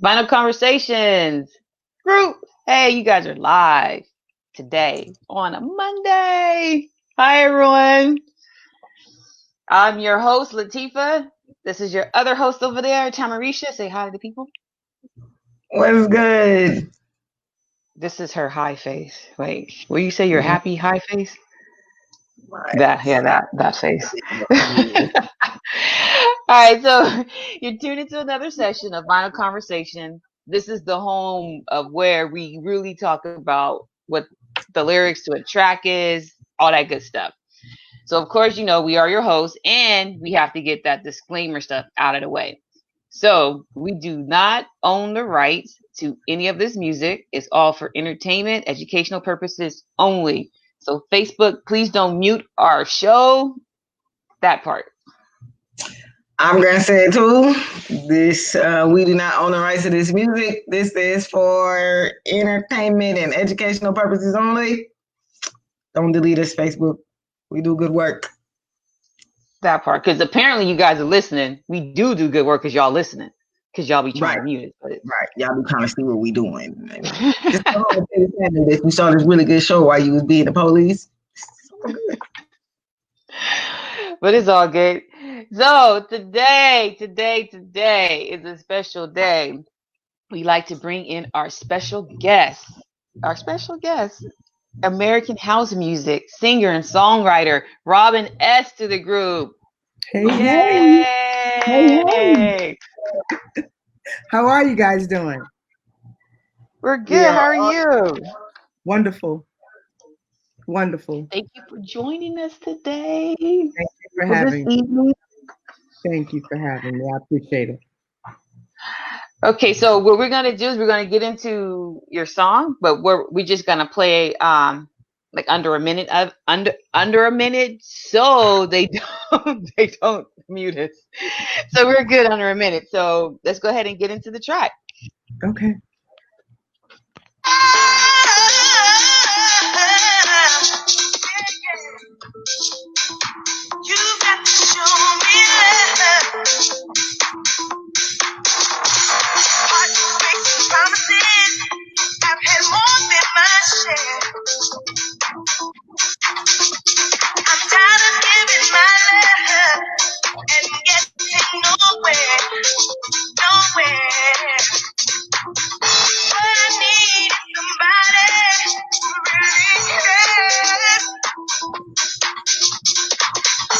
Final Conversations group. Hey, you guys are live today on a Monday. Hi, everyone. I'm your host, Latifa. This is your other host over there, Tamarisha. Say hi to the people. What's good? This is her high face. Wait, will you say your happy high face? Right. That face. All right, so you're tuned into another session of Final Conversation. This is the home of where we really talk about what the lyrics to a track is, all that good stuff. So, of course, we are your hosts, and we have to get that disclaimer stuff out of the way. So, we do not own the rights to any of this music. It's all for entertainment, educational purposes only. So, Facebook, please don't mute our show. That part. I'm gonna say it too. This we do not own the rights to this music. This is for entertainment and educational purposes only. Don't delete us, Facebook. We do good work. That part, because apparently you guys are listening. We do good work because y'all listening, because y'all be trying to mute it. Right, y'all be trying to see what we doing. Just go home and tell your family that you saw this really good show while you was being the police. But it's all good. So today is a special day. We like to bring in our special guest. American house music singer and songwriter Robin S. to the group. Hey. How are you guys doing? We're good. How are you? Wonderful. Thank you for joining us today. Thank you for having me. Thank you for having me. I appreciate it. Okay, so what we're gonna do is we're gonna get into your song, but we're just gonna play like under a minute, so they don't mute us. So we're good under a minute. So let's go ahead and get into the track. Okay. You got to show me love. Heartbreaking promises, I've had more than my share. I'm tired of giving my love and getting nowhere. What I need is somebody who really cares.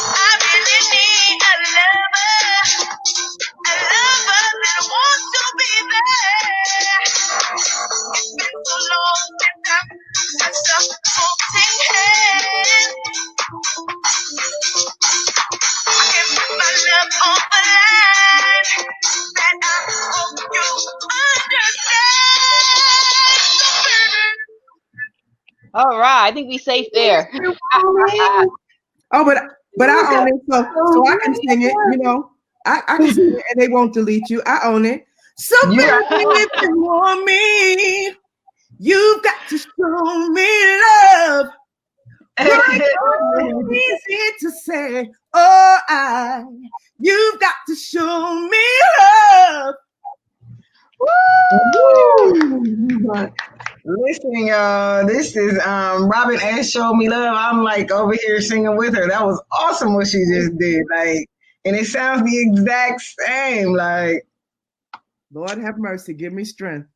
I really need a lover that wants to be there. It's been so long since I've touched a floating hand. I can put my love on the line, that I hope you understand. All right, I think we safe there. Oh, but I own it, so I can sing it. I can sing it, and they won't delete you. I own it. So baby, if you want me, you've got to show me love. It's easy to say, you've got to show me love. Woo! Listen, y'all, this is Robin S. Show Me Love. I'm like over here singing with her. That was awesome what she just did. Like, and it sounds the exact same. Like, Lord have mercy, give me strength.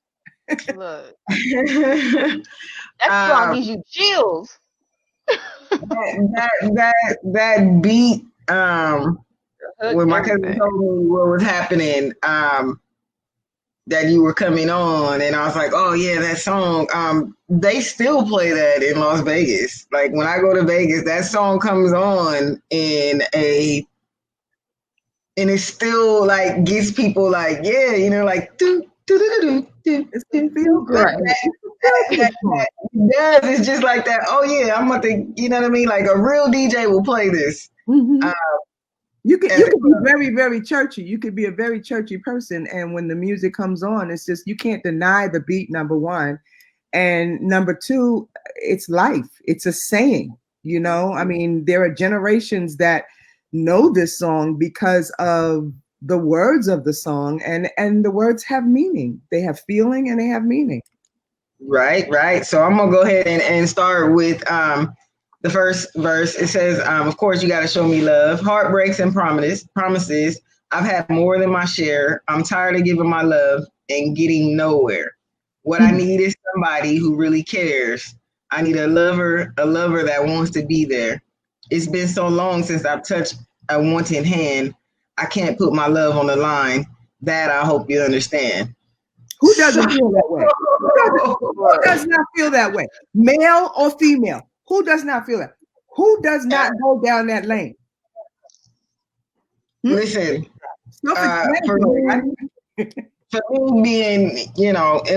Look, that song gives you chills. that beat, when my cousin told me what was happening, that you were coming on, and I was like, oh yeah, that song. They still play that in Las Vegas. Like when I go to Vegas, that song comes on and it still like gets people like, yeah, like do. It's feel good. It's just like that. Oh yeah, I'm about to, you know what I mean? Like a real DJ will play this. Mm-hmm. You could be very, very churchy. You could be a very churchy person, and when the music comes on, it's just you can't deny the beat. Number one, and number two, it's life. It's a saying. I mean, there are generations that know this song because of the words of the song, and the words have meaning. They have feeling and they have meaning. Right. So I'm gonna go ahead and start with the first verse. It says, of course, you gotta show me love, heartbreaks and promises. I've had more than my share. I'm tired of giving my love and getting nowhere. What I need is somebody who really cares. I need a lover that wants to be there. It's been so long since I've touched a wanting hand. I can't put my love on the line. That I hope you understand. Who doesn't feel that way? Who does not feel that way? Male or female? Who does not feel that? Who does not go down that lane? Listen, for me being, in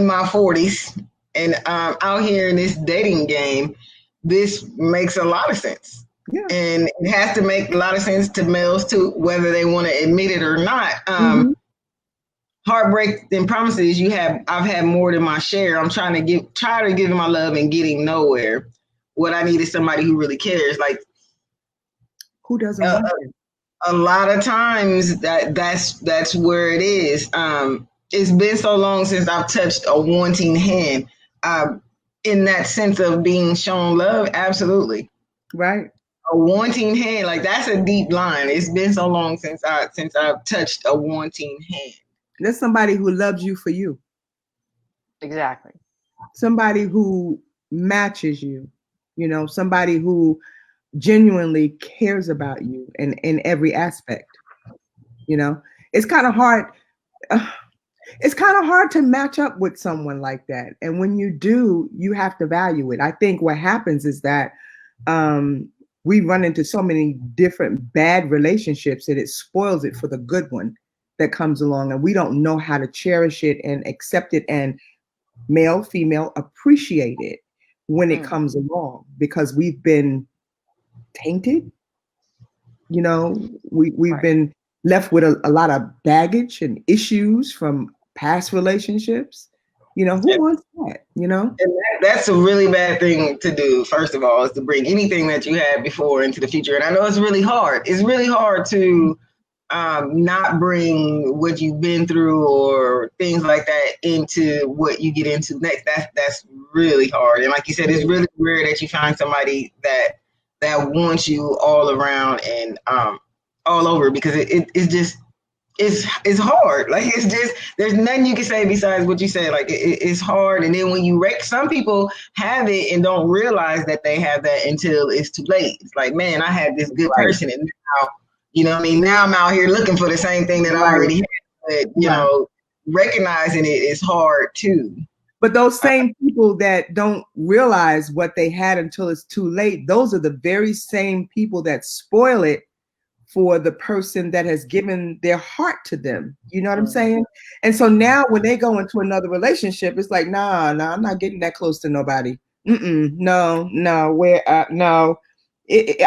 my 40s and out here in this dating game, this makes a lot of sense. Yeah. And it has to make a lot of sense to males too, whether they want to admit it or not. Heartbreak and promises, I've had more than my share. I'm trying to give my love and getting nowhere. What I need is somebody who really cares. Like, who doesn't want it? A lot of times that's where it is. It's been so long since I've touched a wanting hand. In that sense of being shown love, absolutely. Right. A wanting hand, like that's a deep line. It's been so long since I've touched a wanting hand. There's somebody who loves you for you. Exactly. Somebody who matches you, somebody who genuinely cares about you in every aspect. It's kind of hard. It's kind of hard to match up with someone like that. And when you do, you have to value it. I think what happens is that we run into so many different bad relationships that it spoils it for the good one that comes along, and we don't know how to cherish it and accept it and male, female, appreciate it when it comes along, because we've been tainted. We've been left with a lot of baggage and issues from past relationships. Who wants that? And that's a really bad thing to do. First of all, is to bring anything that you had before into the future. And I know it's really hard. It's really hard to not bring what you've been through or things like that into what you get into next. That's really hard. And like you said, it's really rare that you find somebody that wants you all around and all over, because it's hard. Like, it's just, there's nothing you can say besides what you said. Like, it's hard. And then when you some people have it and don't realize that they have that until it's too late. It's like, man, I had this good person, and now, now I'm out here looking for the same thing that I already had. But, recognizing it is hard too. But those same people that don't realize what they had until it's too late, those are the very same people that spoil it for the person that has given their heart to them. You know what I'm saying? And so now when they go into another relationship, it's like, nah, I'm not getting that close to nobody. No.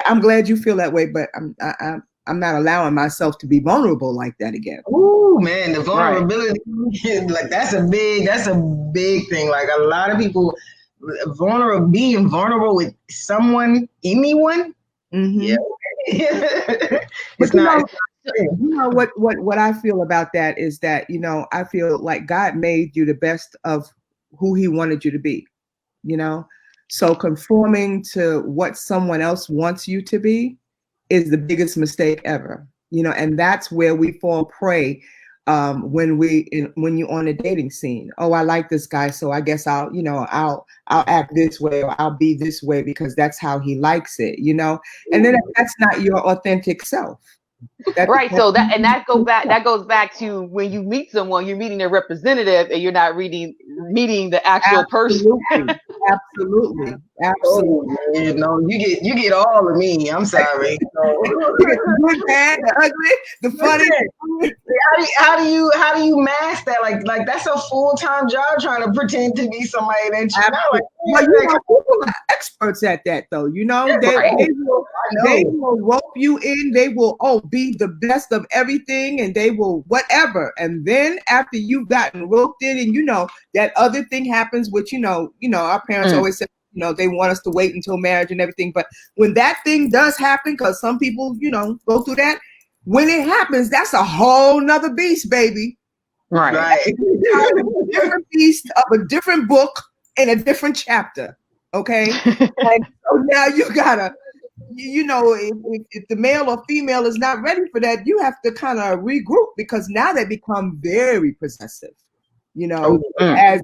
I'm glad you feel that way, but I'm not allowing myself to be vulnerable like that again. Oh man, the vulnerability, like that's a big thing. Like, a lot of people being vulnerable with someone, anyone. Yeah. But what I feel about that is that, I feel like God made you the best of who he wanted you to be, so conforming to what someone else wants you to be is the biggest mistake ever, and that's where we fall prey when you're on a dating scene. Oh, I like this guy, so I guess I'll act this way, or I'll be this way because that's how he likes it, and then that's not your authentic self. Right. So that goes back to when you meet someone, you're meeting their representative and you're not meeting the actual person. Absolutely. Oh, man, no, you get all of me. I'm sorry. The good, bad, the ugly, the funny. How do you mask that? Like that's a full-time job, trying to pretend to be somebody that you're not. Like, people are experts at that, though. They will rope you in. They will be the best of everything, and they will whatever. And then after you've gotten roped in, and that other thing happens, which our parents always said, they want us to wait until marriage and everything. But when that thing does happen, because some people, go through that, When it happens, that's a whole nother beast, baby. Right. A different beast of a different book in a different chapter. Okay. And so now you gotta, if the male or female is not ready for that, you have to kind of regroup, because now they become very possessive. As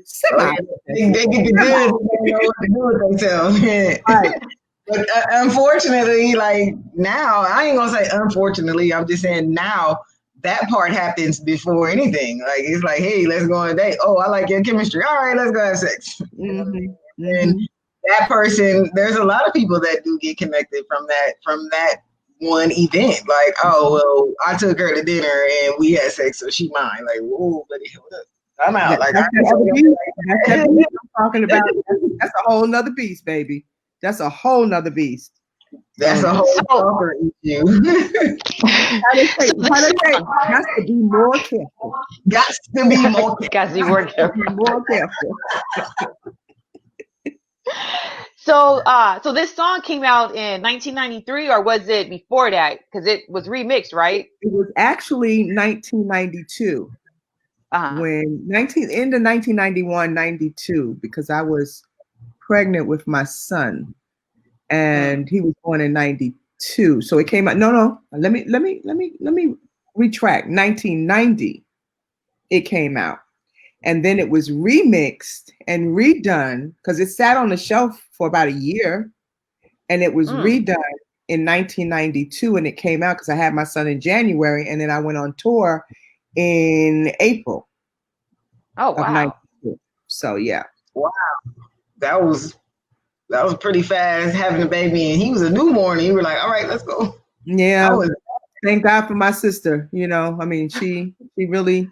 semi. They get the good. They know what to do with themselves. Right. But unfortunately, like now, I ain't gonna say unfortunately. I'm just saying now that part happens before anything. Like it's like, hey, let's go on a date. Oh, I like your chemistry. All right, let's go have sex. And that person, there's a lot of people that do get connected from that one event. Like, oh well, I took her to dinner and we had sex, so she mine. Like, whoa, buddy, I'm out. Like that's that beast I'm talking about. That's a whole nother beast, baby. That's a whole nother beast. That's a whole other issue. How they say, got to be more careful. Got to be more careful. So this song came out in 1993, or was it before that? Because it was remixed, right? It was actually 1992. When end of 1991, 92, because I was pregnant with my son, and he was born in 92. So it came out. No. Let me retract. 1990, it came out, and then it was remixed and redone because it sat on the shelf for about a year, and it was redone in 1992, and it came out because I had my son in January, and then I went on tour in April. Oh wow! 92. So yeah. Wow, that was pretty fast having a baby, and he was a newborn. And you were like, all right, let's go. Yeah. Thank God for my sister. I mean, she really,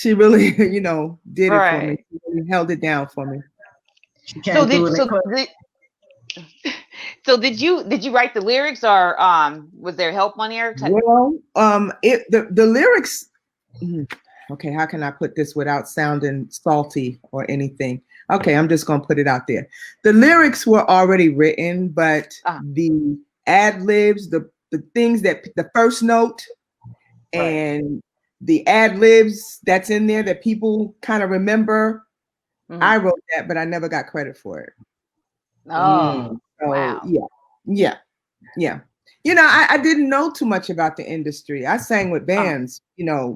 did it for me. She really held it down for me. So did you write the lyrics, or was there help on there? Well, the lyrics. Okay, how can I put this without sounding salty or anything? Okay, I'm just gonna put it out there. The lyrics were already written, but the ad libs, the things that the first note and the ad libs that's in there that people kind of remember, I wrote that, but I never got credit for it. Oh, so, wow. Yeah. I didn't know too much about the industry. I sang with bands,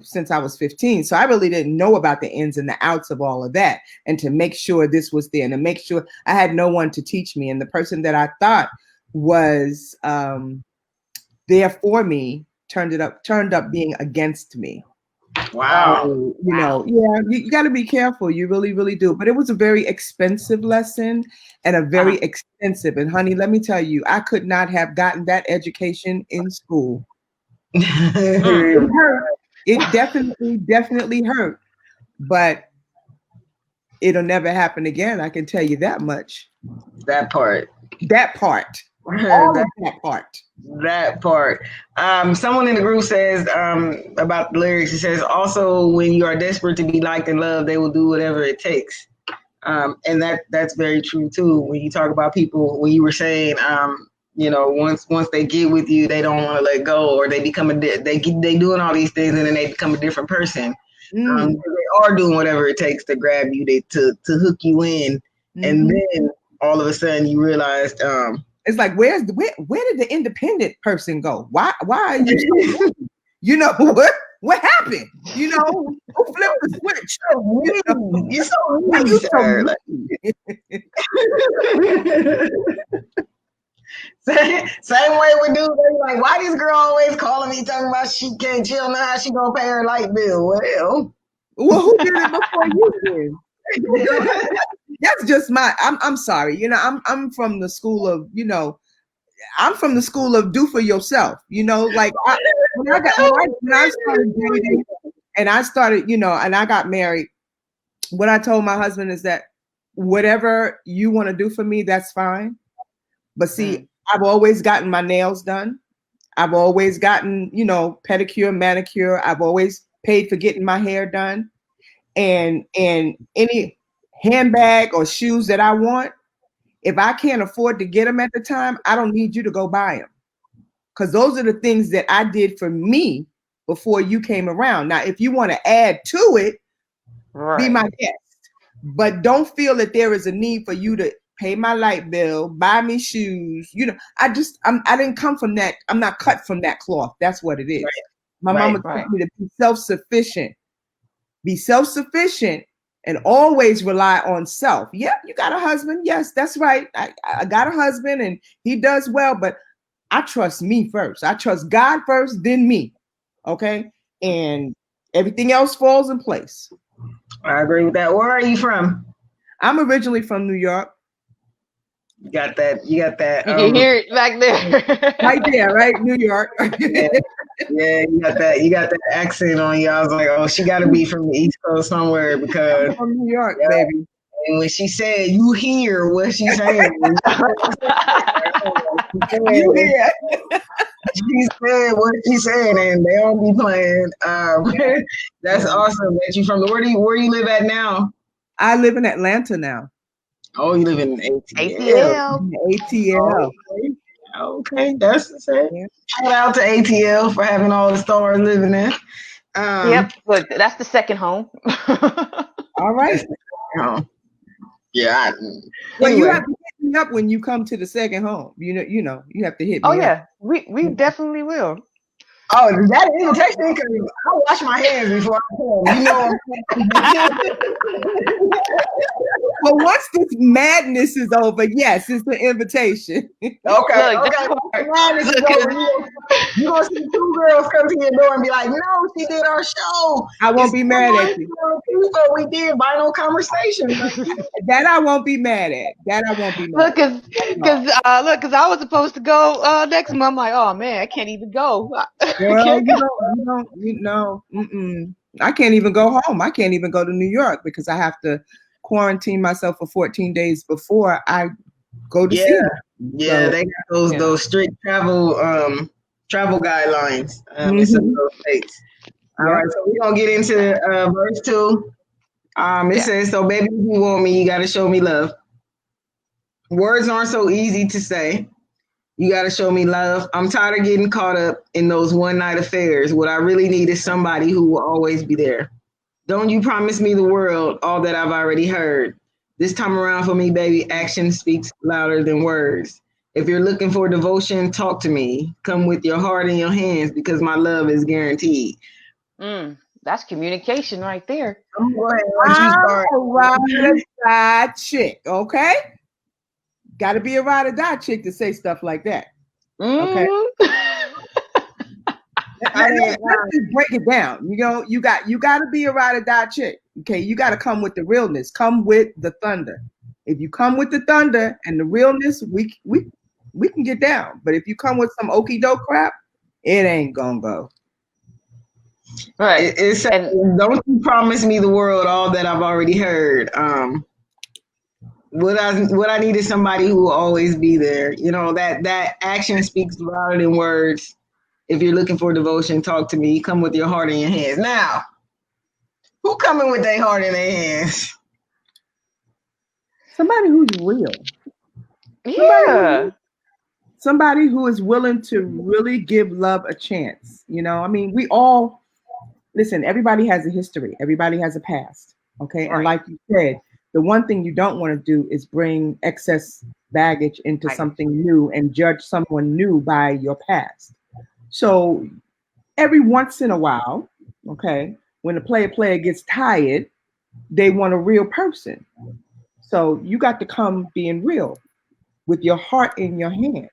since I was 15. So I really didn't know about the ins and the outs of all of that. And to make sure this was there, and to make sure I had no one to teach me. And the person that I thought was there for me turned up being against me. Wow. You got to be careful. You really, really do. But it was a very expensive lesson and a very expensive. And honey, let me tell you, I could not have gotten that education in school. It hurt. It definitely hurt. But it'll never happen again. I can tell you that much. That part. All of that part. That part. Someone in the group says about the lyrics, it says, also, when you are desperate to be liked and loved, they will do whatever it takes. And that's very true too. When you talk about people, when you were saying, once they get with you, they don't want to let go, or they become they doing all these things and then they become a different person. They are doing whatever it takes to grab you, to hook you in, and then all of a sudden you realized. It's like, where did the independent person go? Why are you so what happened? Who flipped the switch? You're so mean, sir. Same way we do. They're like, why this girl always calling me talking about she can't chill now? How she gonna pay her light bill? Well, who did it before you did? That's just I'm sorry. I'm from the school of, I'm from the school of do for yourself. Like when I started dating and I started, and I got married, what I told my husband is that whatever you want to do for me, that's fine. But see, I've always gotten my nails done. I've always gotten, pedicure, manicure. I've always paid for getting my hair done. And any handbag or shoes that I want, if I can't afford to get them at the time, I don't need you to go buy them. because those are the things that I did for me before you came around. Now, if you want to add to it, be my guest. But don't feel that there is a need for you to pay my light bill, buy me shoes. You know, I didn't come from that. I'm not cut from that cloth. That's what it is. My mama told me to be self-sufficient. Be self-sufficient and always rely on self. Yep, you got a husband. Yes, that's right. I got a husband and he does well, but I trust me first. I trust God first, then me. Okay? And everything else falls in place. I agree with that. Where are you from? I'm originally from New York. You got that. You can hear it back there. Right there, right? New York. Yeah, you got that accent on you. I was like, oh, she got to be from the East Coast somewhere because I'm from New York, baby. And when she said, you hear what she's saying. You hear. She said what she said, and they don't be playing. That's awesome that you from the. Where you live at now? I live in Atlanta now. Oh, you live in ATL. ATL. Okay, that's the same. Shout out to ATL for having all the stars living there. Yep, but that's the second home. All right. Yeah. Well, you have to hit me up when you come to the second home. You know, you have to hit me up. Oh yeah, we definitely will. Oh, is that an invitation? Because I wash my hands before I come. You know. Well, once this madness is over, yes, it's an invitation. Okay. Madness is over. You gonna see two girls come to your door and be like, "No, she did our show." I won't be mad at you. We did vinyl conversation. That I won't be mad at. Look, because I was supposed to go next month. I'm like, oh man, I can't even go. Girl, you know. I can't even go home. I can't even go to New York because I have to quarantine myself for 14 days before I go to see them. Yeah, so, they got those strict travel guidelines in some of those states. All right, so we're gonna get into verse 2. It says, "So baby, if you want me, you gotta show me love. Words aren't so easy to say. You gotta show me love. I'm tired of getting caught up in those one night affairs. What I really need is somebody who will always be there. Don't you promise me the world, all that I've already heard. This time around for me, baby, action speaks louder than words. If you're looking for devotion, talk to me. Come with your heart in your hands because my love is guaranteed." That's communication right there. I'm going to ride or die chick, okay? Got to be a ride or die chick to say stuff like that. Okay. Let's just break it down. You got to be a ride or die chick. Okay, you got to come with the realness. Come with the thunder. If you come with the thunder and the realness, we can get down. But if you come with some okie doke crap, it ain't gonna go. Right. It says, "Don't you promise me the world, all that I've already heard." What I need is somebody who will always be there. You know, that action speaks louder than words. If you're looking for devotion, talk to me. Come with your heart in your hands. Now, who coming with their heart in their hands? Somebody who's real. Yeah. Somebody who is willing to really give love a chance. You know, I mean, we all, listen, everybody has a history. Everybody has a past. Okay. Right. And like you said, the one thing you don't want to do is bring excess baggage into something new and judge someone new by your past. So every once in a while, okay, when the player gets tired, they want a real person. So you got to come being real with your heart in your hand.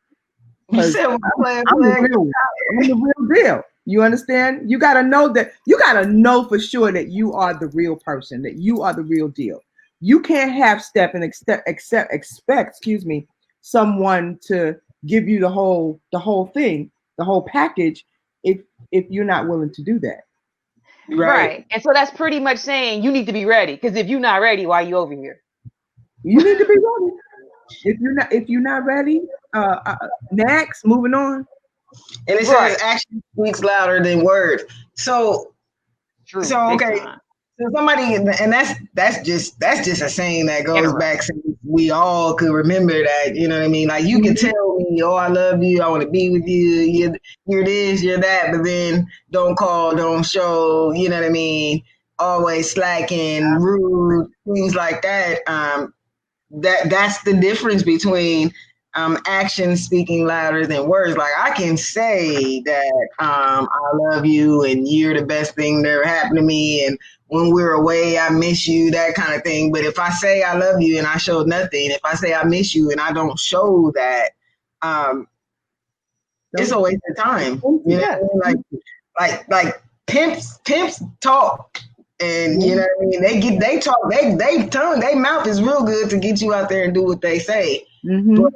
I'm the real deal. You understand? You got to know that. You got to know for sure that you are the real person, that you are the real deal. You can't half step and expect someone to give you the whole thing, the whole package, if you're not willing to do that. Right. And so that's pretty much saying you need to be ready, because if you're not ready, why are you over here? You need to be ready. If you're not ready, next, moving on. And it says action speaks louder than words. So, True. So somebody, and that's just a saying that goes back since we all could remember that. You know what I mean? Like you can tell me, oh, I love you, I want to be with you, you're this, you're that, but then don't call, don't show. You know what I mean? Always slacking, rude, things like that. That's the difference between actions speaking louder than words. Like I can say that I love you and you're the best thing that ever happened to me, and when we're away I miss you, that kind of thing. But if I say I love you and I show nothing, if I say I miss you and I don't show that, it's a waste of time. You know what I mean? Like pimps talk. And you know what I mean? They talk, they mouth is real good to get you out there and do what they say. But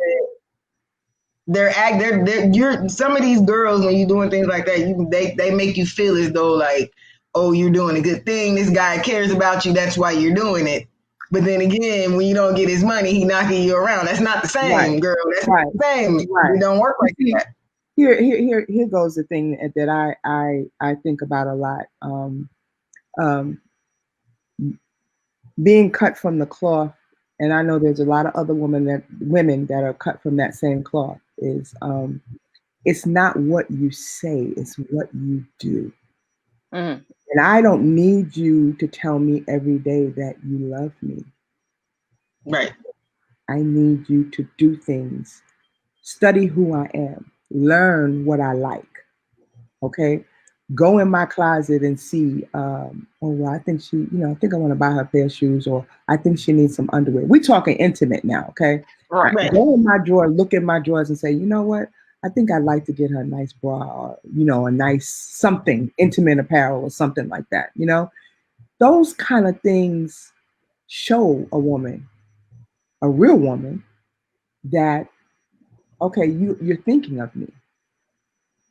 you're some of these girls, when you're doing things like that, they make you feel as though like, oh, you're doing a good thing. This guy cares about you. That's why you're doing it. But then again, when you don't get his money, he knocking you around. That's not the same, girl. That's not the same. It don't work like that. Here goes the thing that I think about a lot. Being cut from the cloth, and I know there's a lot of other women that are cut from that same cloth, is it's not what you say, it's what you do. And I don't need you to tell me every day that you love me. Right. I need you to do things, study who I am, learn what I like. Okay. Go in my closet and see, oh, well, I think I think I want to buy her a pair of shoes, or I think she needs some underwear. We're talking intimate now, okay? Right. Go in my drawer, look in my drawers and say, you know what? I think I'd like to get her a nice bra, or, a nice something, intimate apparel or something like that, Those kind of things show a woman, a real woman, that, okay, you're thinking of me.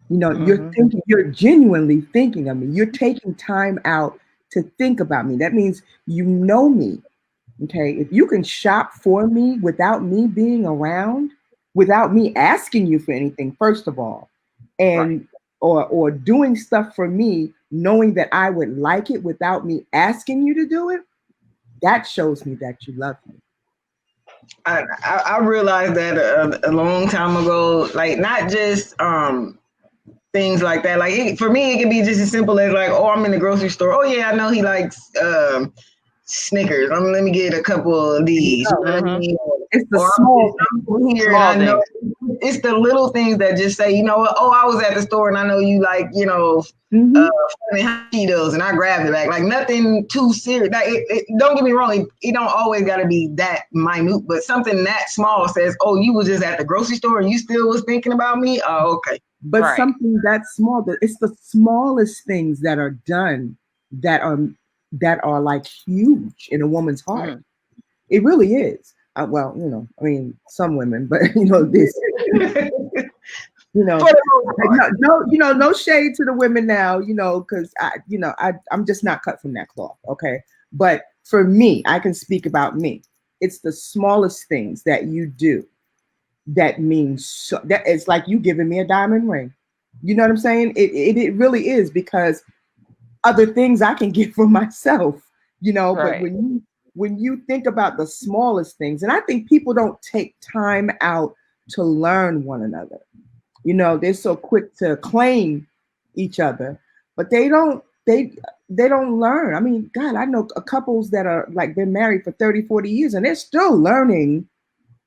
You're genuinely thinking of me. You're taking time out to think about me. That means you know me. Okay. If you can shop for me without me being around, without me asking you for anything, first of all, and or doing stuff for me, knowing that I would like it without me asking you to do it, that shows me that you love me. I realized that a long time ago, like not just things like that. Like for me, it can be just as simple as like, oh, I'm in the grocery store. Oh yeah, I know he likes Snickers. Let me get a couple of these. You know what I mean? It's the small things. It's the little things that just say, you know what? Oh, I was at the store and I know you like, Cheetos, and I grabbed it back. Like nothing too serious. Like don't get me wrong, it don't always got to be that minute, but something that small says, oh, you was just at the grocery store and you still was thinking about me. Oh, okay. But something that small, it's the smallest things that are done that are like huge in a woman's heart. It really is. Well, some women, but this, no shade to the women now, because I'm just not cut from that cloth. Okay. But for me, I can speak about me. It's the smallest things that you do that means so, that it's like you giving me a diamond ring. You know what I'm saying? It really is, because other things I can get for myself, but when you think about the smallest things, and I think people don't take time out to learn one another. They're so quick to claim each other, but they don't learn. I mean, God, I know couples that are like been married for 30, 40 years and they're still learning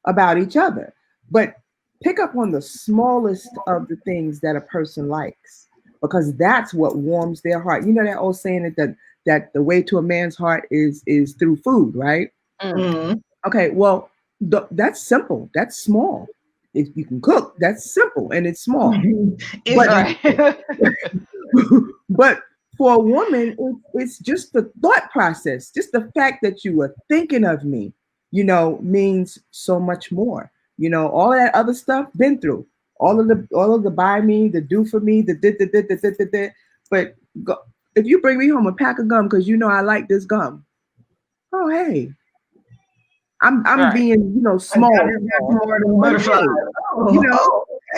about each other. But pick up on the smallest of the things that a person likes, because that's what warms their heart. You know that old saying that the way to a man's heart is through food, right? Mm-hmm. Okay, well, that's simple. That's small. If you can cook, that's simple and it's small. But for a woman, it's just the thought process, just the fact that you were thinking of me, means so much more. All of that other stuff, been through. All of the buy me, the do for me, the did. But if you bring me home a pack of gum because I like this gum, oh hey, I'm being small. More than butterfly.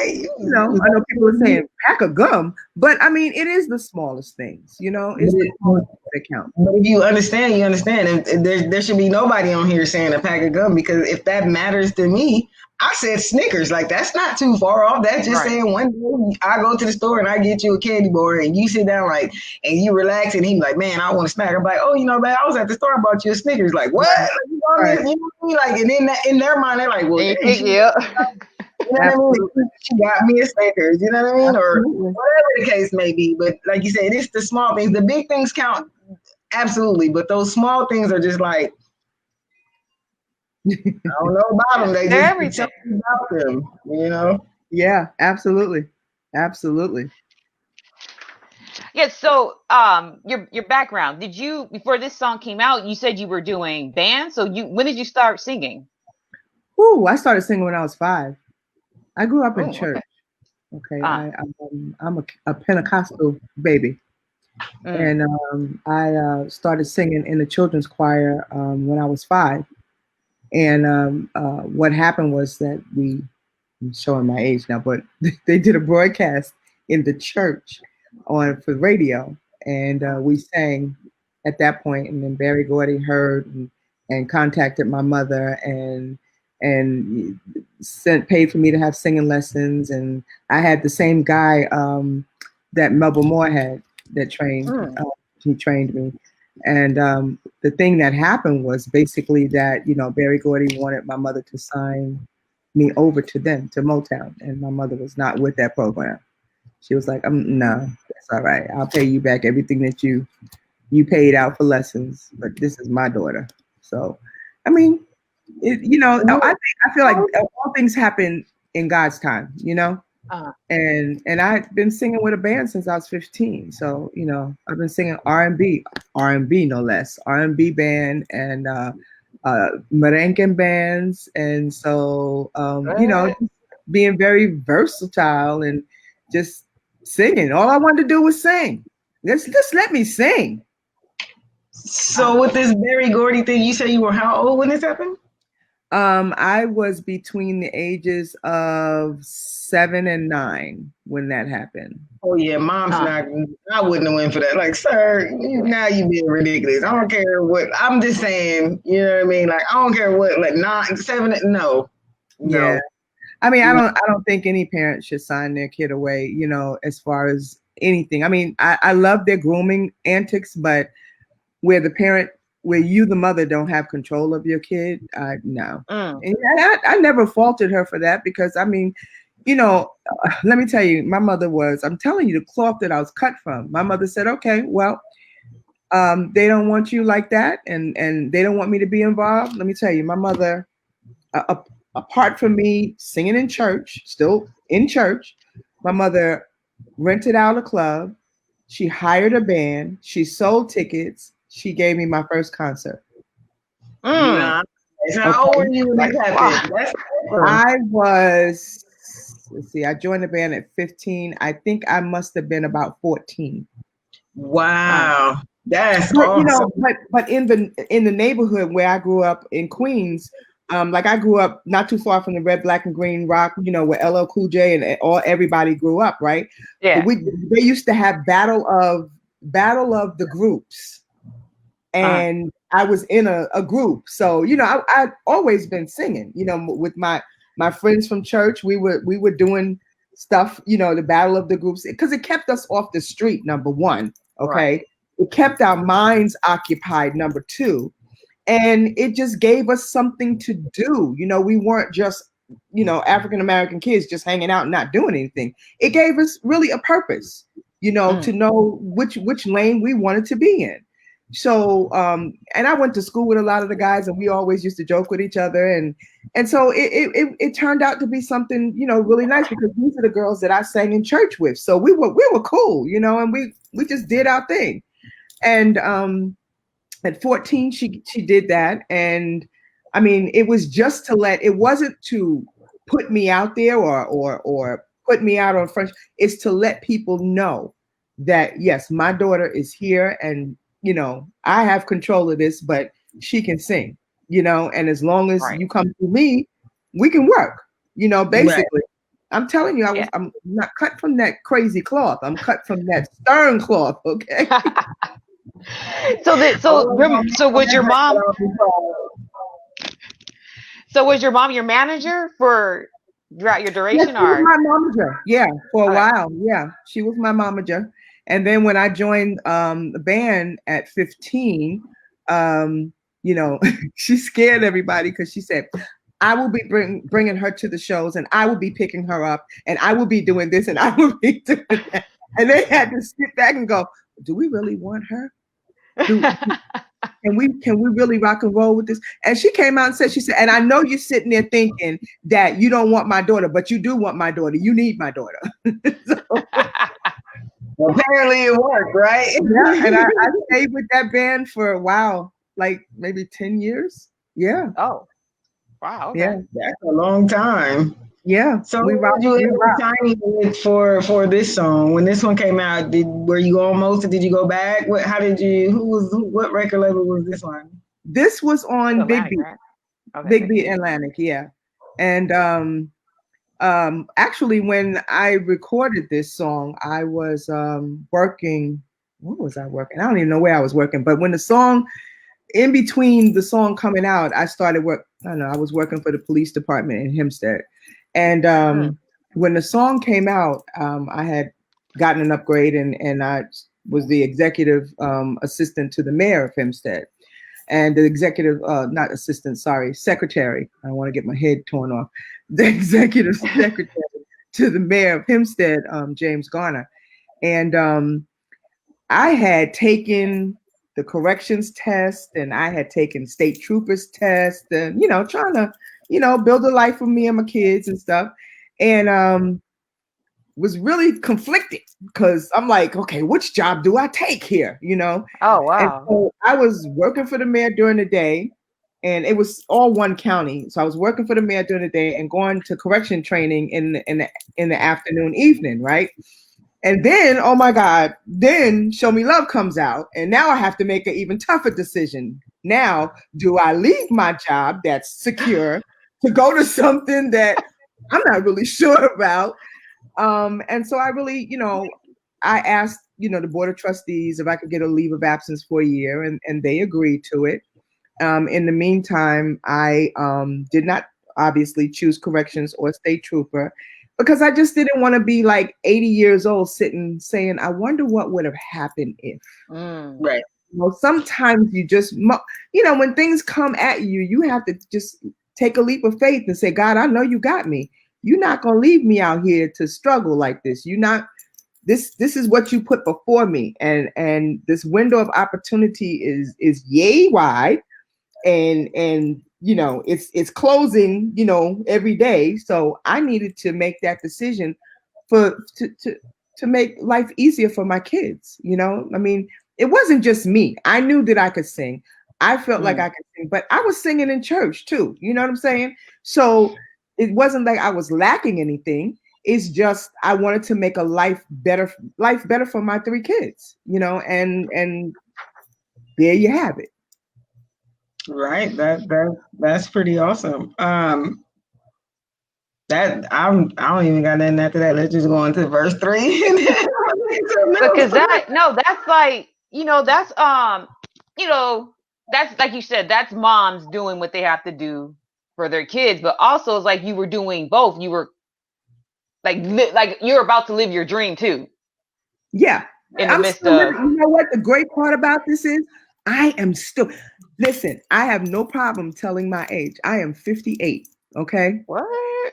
You know, I know people are saying pack of gum, but I mean, it is the smallest things. You know, it's the smallest things that count. But if you understand, you understand. And there should be nobody on here saying a pack of gum, because if that matters to me, I said Snickers. Like, that's not too far off. That's just saying one day I go to the store and I get you a candy bar and you sit down like and you relax and he like, man, I want a snack. I'm like, oh, you know, man, I was at the store, I bought you a Snickers. Like, what? Like, you know what I mean? Like, and then in their mind, they're like, well, dang, you know what I mean? She got me a Snickers, you know what I mean? Or whatever the case may be. But like you said, it's the small things. The big things count, absolutely. But those small things are just like, I don't know about them. They just everything about them, you know? Yeah, absolutely. Absolutely. Yeah, so your background, did you, before this song came out, you said you were doing band, so when did you start singing? I started singing when I was 5. I grew up in church. Okay. I'm a Pentecostal baby. And I started singing in the children's choir when I was 5. And what happened was that I'm showing my age now, but they did a broadcast in the church for radio, and we sang at that point. And then Barry Gordy heard and contacted my mother and paid for me to have singing lessons. And I had the same guy that Melba Moore had that trained. He trained me. And the thing that happened was basically that, you know, Barry Gordy wanted my mother to sign me over to them, to Motown. And my mother was not with that program. She was like, no, that's all right. I'll pay you back everything that you paid out for lessons, but this is my daughter. So, I mean, I feel like all things happen in God's time, you know? And I've been singing with a band since I was 15. So, you know, I've been singing R&B no less, R&B band and merengue bands. And so, you know, being very versatile and just singing. All I wanted to do was sing. Just let me sing. So with this Barry Gordy thing, you say you were how old when this happened? I was between the ages of 7 and 9 when that happened. Oh yeah, mom's not. I wouldn't have went for that. Like, sir, now you being ridiculous. I don't care what. I'm just saying. You know what I mean? Like, I don't care what. Like 9, 7. No. Yeah. I mean, I don't think any parent should sign their kid away. You know, as far as anything. I mean, I love their grooming antics, but where you, the mother, don't have control of your kid, no. And I never faulted her for that because, I mean, you know, let me tell you, my mother I'm telling you, the cloth that I was cut from. My mother said, okay, well, they don't want you like that, and they don't want me to be involved. Let me tell you, my mother, apart from me singing in church, still in church, my mother rented out a club. She hired a band. She sold tickets. She gave me my first concert. How old were you when that happened? I was, let's see, I joined the band at 15. I think I must have been about 14. Wow. That's awesome. You know, but in the neighborhood where I grew up in Queens, like I grew up not too far from the Red, Black, and Green Rock, you know, where LL Cool J and everybody grew up, right? Yeah. But they used to have battle of the groups. And I was in a group. So, you know, I'd always been singing, you know, with my friends from church. We were doing stuff, you know, the battle of the groups, because it kept us off the street, number one. Okay. Right. It kept our minds occupied, number two. And it just gave us something to do. You know, we weren't just, you know, African-American kids just hanging out and not doing anything. It gave us really a purpose, you know, to know which lane we wanted to be in. So, and I went to school with a lot of the guys, and we always used to joke with each other. And so it turned out to be something, you know, really nice, because these are the girls that I sang in church with. So we were cool, you know, and we just did our thing. And at 14, she did that. And I mean, it was just it wasn't to put me out there or put me out on front. It's to let people know that, yes, my daughter is here, and you know, I have control of this, but she can sing, you know, and as long as you come to me, we can work, you know, basically. I'm telling you, I'm not cut from that crazy cloth. I'm cut from that stern cloth. Okay. So was your mom? So was your mom your manager for throughout your duration, she was my momager. Yeah, for a while. Yeah, she was my momager. And then when I joined the band at 15, you know, she scared everybody because she said, I will be bringing her to the shows, and I will be picking her up, and I will be doing this, and I will be doing that. And they had to sit back and go, do we really want her? Can we really rock and roll with this? And she came out and she said, and I know you're sitting there thinking that you don't want my daughter, but you do want my daughter. You need my daughter. Well, apparently it worked, right? Yeah, and I stayed with that band for a while, like maybe 10 years. Yeah. Oh, wow. Okay. Yeah, that's a long time. Yeah. So what did you end up signing with for this song? When this one came out, were you almost? Did you go back? What record label was this on? This was on Big Beat. Right? Okay. Big Beat Atlantic, yeah. And actually, when I recorded this song, I was working. What was I working? I don't even know where I was working. But when the song, in between the song coming out, I started work. I don't know. I was working for the police department in Hempstead, and when the song came out, I had gotten an upgrade, and I was the executive assistant to the mayor of Hempstead, and the executive, not assistant, sorry, secretary. I don't want to get my head torn off. The executive secretary to the mayor of Hempstead, James Garner. And I had taken the corrections test, and I had taken state troopers test, and, trying to, build a life for me and my kids and stuff. And was really conflicted because I'm like, okay, which job do I take here? Oh, wow. And so I was working for the mayor during the day, and it was all one county. So I was working for the mayor during the day and going to correction training in the afternoon, evening, right? And then, oh my God, then Show Me Love comes out, and now I have to make an even tougher decision. Now, do I leave my job that's secure to go to something that I'm not really sure about? And so I really, I asked, the Board of Trustees if I could get a leave of absence for a year, and they agreed to it. In the meantime, I did not obviously choose corrections or state trooper because I just didn't want to be like 80 years old sitting saying, I wonder what would have happened if. Right. Sometimes you just, when things come at you, you have to just take a leap of faith and say, God, I know you got me. You're not going to leave me out here to struggle like this. You're not, this is what you put before me. And this window of opportunity is yay wide. And it's closing, every day. So I needed to make that decision to make life easier for my kids. I mean, it wasn't just me. I knew that I could sing. I felt like I could sing, but I was singing in church too. You know what I'm saying? So it wasn't like I was lacking anything. It's just I wanted to make a life better for my 3 kids. And there you have it. Right. That's pretty awesome. That I don't even got nothing after that. Let's just go into verse 3. Because that's like, that's like you said, that's moms doing what they have to do for their kids, but also it's like you were doing both. You were like you're about to live your dream too. Yeah. In the midst of, you know what the great part about this is? I am still, listen, I have no problem telling my age. I am 58. Okay. What?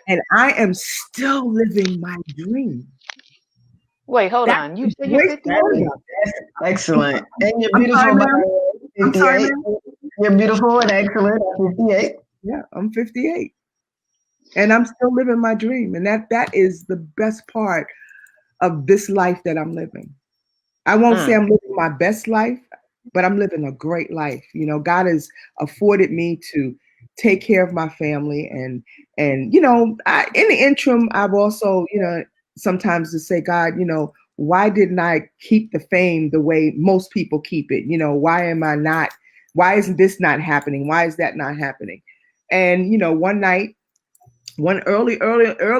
And I am still living my dream. Wait, hold on. You said you're 58? Excellent. And you're beautiful. 58. You're beautiful and excellent at 58. Yeah, I'm 58. And I'm still living my dream. And that is the best part of this life that I'm living. I won't say I'm living my best life, but I'm living a great life. God has afforded me to take care of my family. And in the interim, I've also, sometimes to say, God, why didn't I keep the fame the way most people keep it? Why isn't this not happening? Why is that not happening? And, one night one early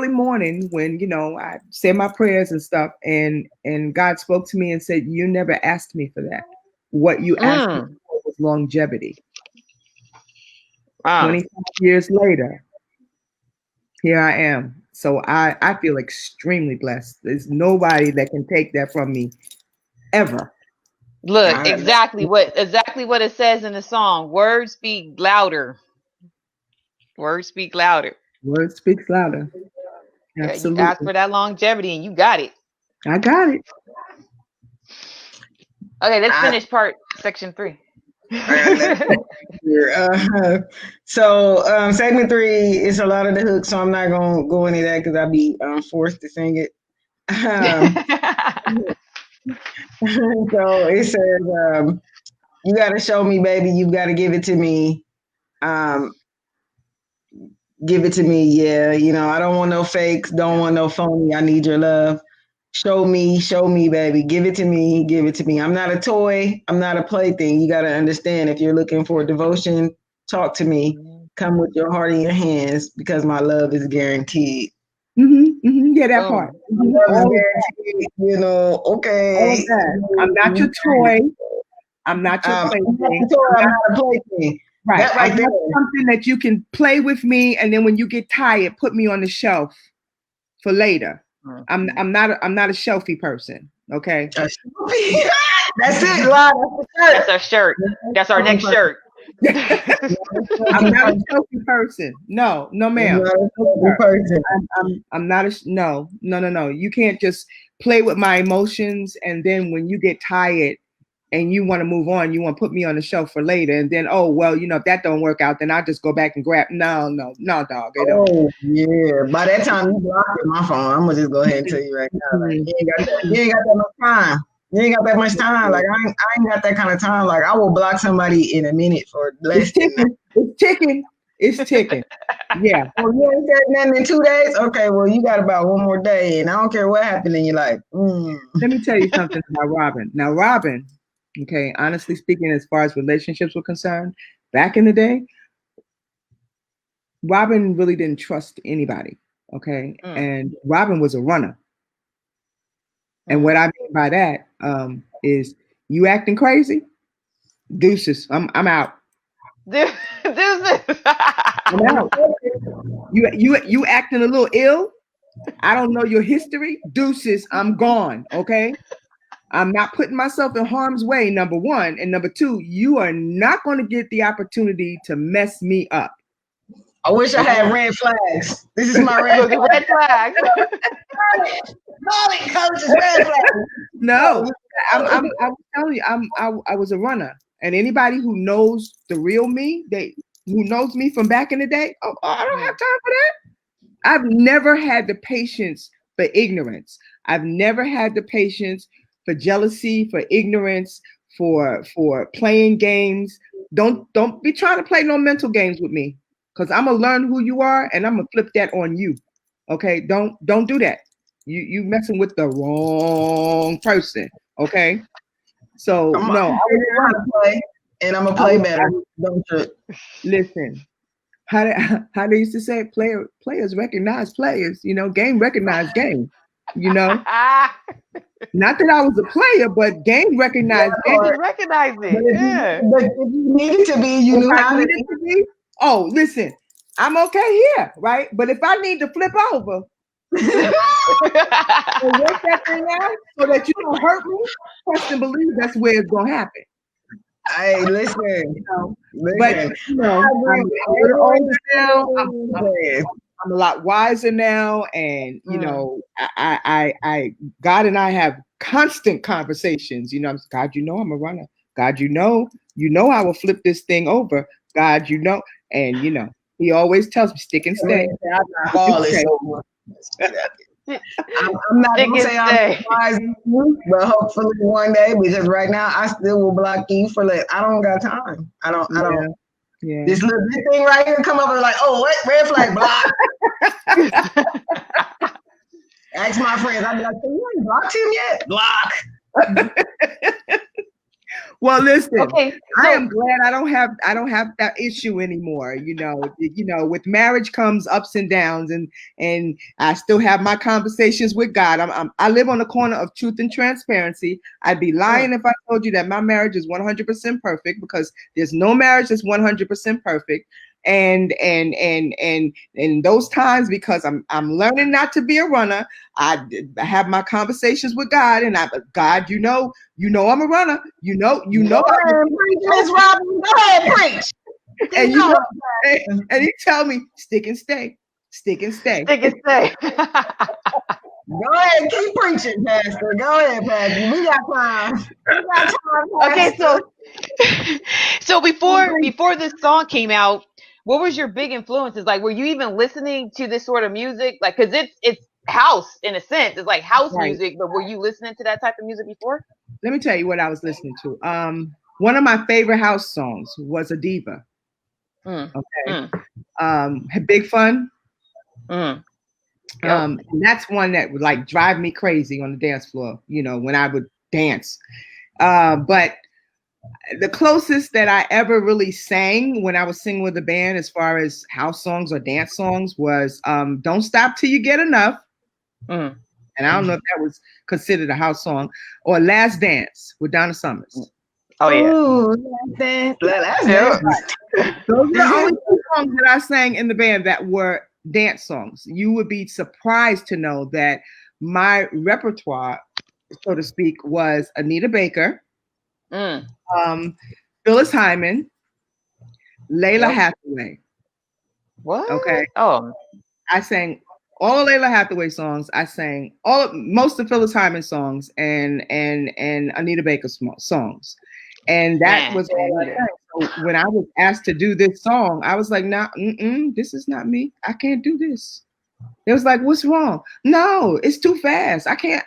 morning when, you know, I said my prayers and stuff, and God spoke to me and said, "You never asked me for that. What you asked me for was longevity." 25 years later, here I am. So I feel extremely blessed. There's nobody that can take that from me ever. Look, exactly what it says in the song. Words speak louder. Words speak louder. Words speak louder. Absolutely. You asked for that longevity and you got it. I got it. Okay, let's finish section 3. So segment 3 is a lot of the hooks, so I'm not gonna go into that because I'll be forced to sing it. So it says, "You gotta show me, baby. You gotta give it to me. Give it to me, yeah. You know, I don't want no fakes. Don't want no phony. I need your love. Show me, baby. Give it to me. Give it to me. I'm not a toy. I'm not a plaything. You got to understand, if you're looking for devotion, talk to me. Come with your heart in your hands, because my love is guaranteed." Yeah, that part. Guaranteed, you know, okay. All of that. I'm not your toy. I'm not your plaything. I'm not a plaything. Right. That right there. Something that you can play with me, and then when you get tired, put me on the shelf for later. I'm not a shelfie person. Okay. That's it, Lord. That's our shirt. That's our next shirt. I'm not a shelfie person. No, ma'am. I'm not a no. You can't just play with my emotions, and then when you get tired and you want to move on, you want to put me on the shelf for later, and then, oh well, you know, if that don't work out, then I'll just go back and grab. No, dog. Oh yeah. By that time you blocked my phone. I'm gonna just go ahead and tell you right now. Like, you ain't got that much time. You ain't got that much time. Like I ain't got that kind of time. Like I will block somebody in a minute for less than that. It's ticking. Yeah. Well, you ain't said nothing in 2 days? Okay, well, you got about one more day, and I don't care what happened in your life. Let me tell you something about Robin. Now, Robin, okay, honestly speaking, as far as relationships were concerned, back in the day, Robin really didn't trust anybody, okay? And Robin was a runner. And what I mean by that is, you acting crazy? Deuces, I'm out. Deuces. I'm out. You acting a little ill? I don't know your history. Deuces, I'm gone, okay? I'm not putting myself in harm's way, number one. And number two, you are not going to get the opportunity to mess me up. I wish I had red flags. This is my red flag. Coach is red flag. No, I'm telling you, I was a runner. And anybody who knows the real me, who knows me from back in the day, I don't have time for that. I've never had the patience for ignorance. I've never had the patience for jealousy, for ignorance, for playing games. Don't be trying to play no mental games with me, because I'm gonna learn who you are and I'm gonna flip that on you. Okay, don't do that. You messing with the wrong person. Okay, so no, I want to play, and I'm gonna play better. Don't you? Listen, how they used to say, players recognize players. You know, game recognize game. You know, not that I was a player, but game recognized game. Recognize it. But if you needed to be, you knew how to be. Oh, listen, I'm okay here, right? But if I need to flip over, so work that thing out so that you don't hurt me, trust and believe that's where it's gonna happen. Hey, listen. But you know, I'm a little older now. I'm a lot wiser now, and you know, I God and I have constant conversations. You know, God, you know I'm a runner. God, you know I will flip this thing over. God, you know, and you know, He always tells me, stick and stay. I'm not gonna say I'm wise, but hopefully one day, because right now I still will block you for I don't got time. I don't. Yeah. This little thing right here come up and like, oh, what? Red flag, block. Ask my friends. I'd be like, you ain't blocked him yet? Block. Well, listen, Okay, so I am glad I don't have that issue anymore. With marriage comes ups and downs, and I still have my conversations with God. I live on the corner of truth and transparency. I'd be lying if I told you that my marriage is 100% perfect, because there's no marriage that's 100% perfect. And those times, because I'm learning not to be a runner, I have my conversations with God, and God, I'm a runner. Go ahead, preach, Miss Robin. Go ahead, preach. And he tell me, stick and stay. Stick and stay. Go ahead, keep preaching, Pastor. Go ahead, Pastor. We got time. Okay, so before this song came out, what was your big influences? Like, were you even listening to this sort of music? Like, because it's house in a sense. It's like house music, but were you listening to that type of music before? Let me tell you what I was listening to. One of my favorite house songs was A Diva. Okay. Big Fun. Yep. And that's one that would like drive me crazy on the dance floor, when I would dance. But the closest that I ever really sang when I was singing with a band, as far as house songs or dance songs, was Don't Stop Till You Get Enough. And I don't know if that was considered a house song, or Last Dance with Donna Summers. Oh yeah. Ooh, Last Dance. Those are the only two songs that I sang in the band that were dance songs. You would be surprised to know that my repertoire, so to speak, was Anita Baker, Phyllis Hyman, Layla Hathaway. What? Okay. Oh. I sang all of Layla Hathaway songs. I sang most of Phyllis Hyman songs and Anita Baker songs. And that was all I sang. So when I was asked to do this song, I was like, nah, this is not me. I can't do this. It was like, what's wrong? No, it's too fast. I can't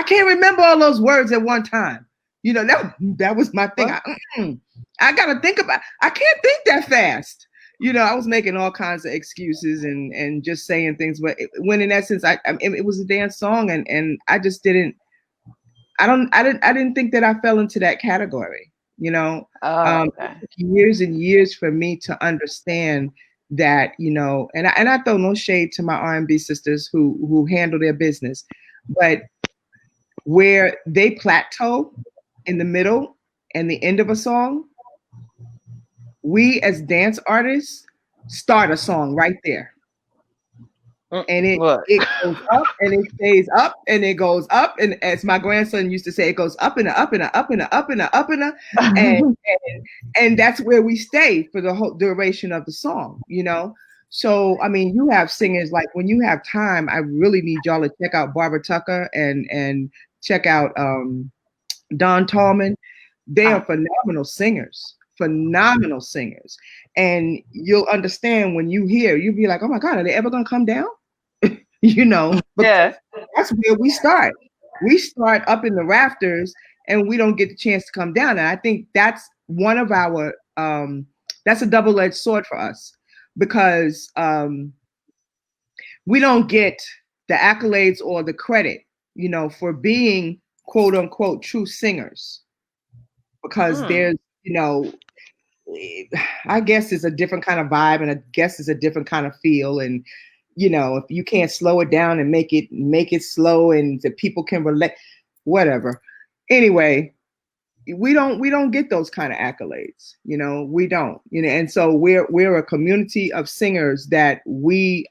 remember all those words at one time. That was my thing. I gotta think about. I can't think that fast. I was making all kinds of excuses and just saying things, but when in essence, it was a dance song, and I just didn't. I didn't think that I fell into that category. It took years and years for me to understand that, and I throw no shade to my R&B sisters who handle their business, but where they plateau in the middle and the end of a song, we as dance artists start a song right there. And it goes up and it stays up and it goes up, and as my grandson used to say, it goes up and up and up and up and up and and that's where we stay for the whole duration of the song, So I mean, you have singers, like, when you have time, I really need y'all to check out Barbara Tucker and check out Don Tallman. They are phenomenal singers, and you'll understand when you'll be like, oh my God, are they ever gonna come down? That's where we start. We start up in the rafters and we don't get the chance to come down. And I think that's one of our that's a double-edged sword for us, because we don't get the accolades or the credit, for being quote unquote true singers, because there's, I guess it's a different kind of vibe, and I guess it's a different kind of feel. And, if you can't slow it down and make it slow and that people can relate, whatever. Anyway, we don't get those kind of accolades, we don't, and so we're a community of singers that we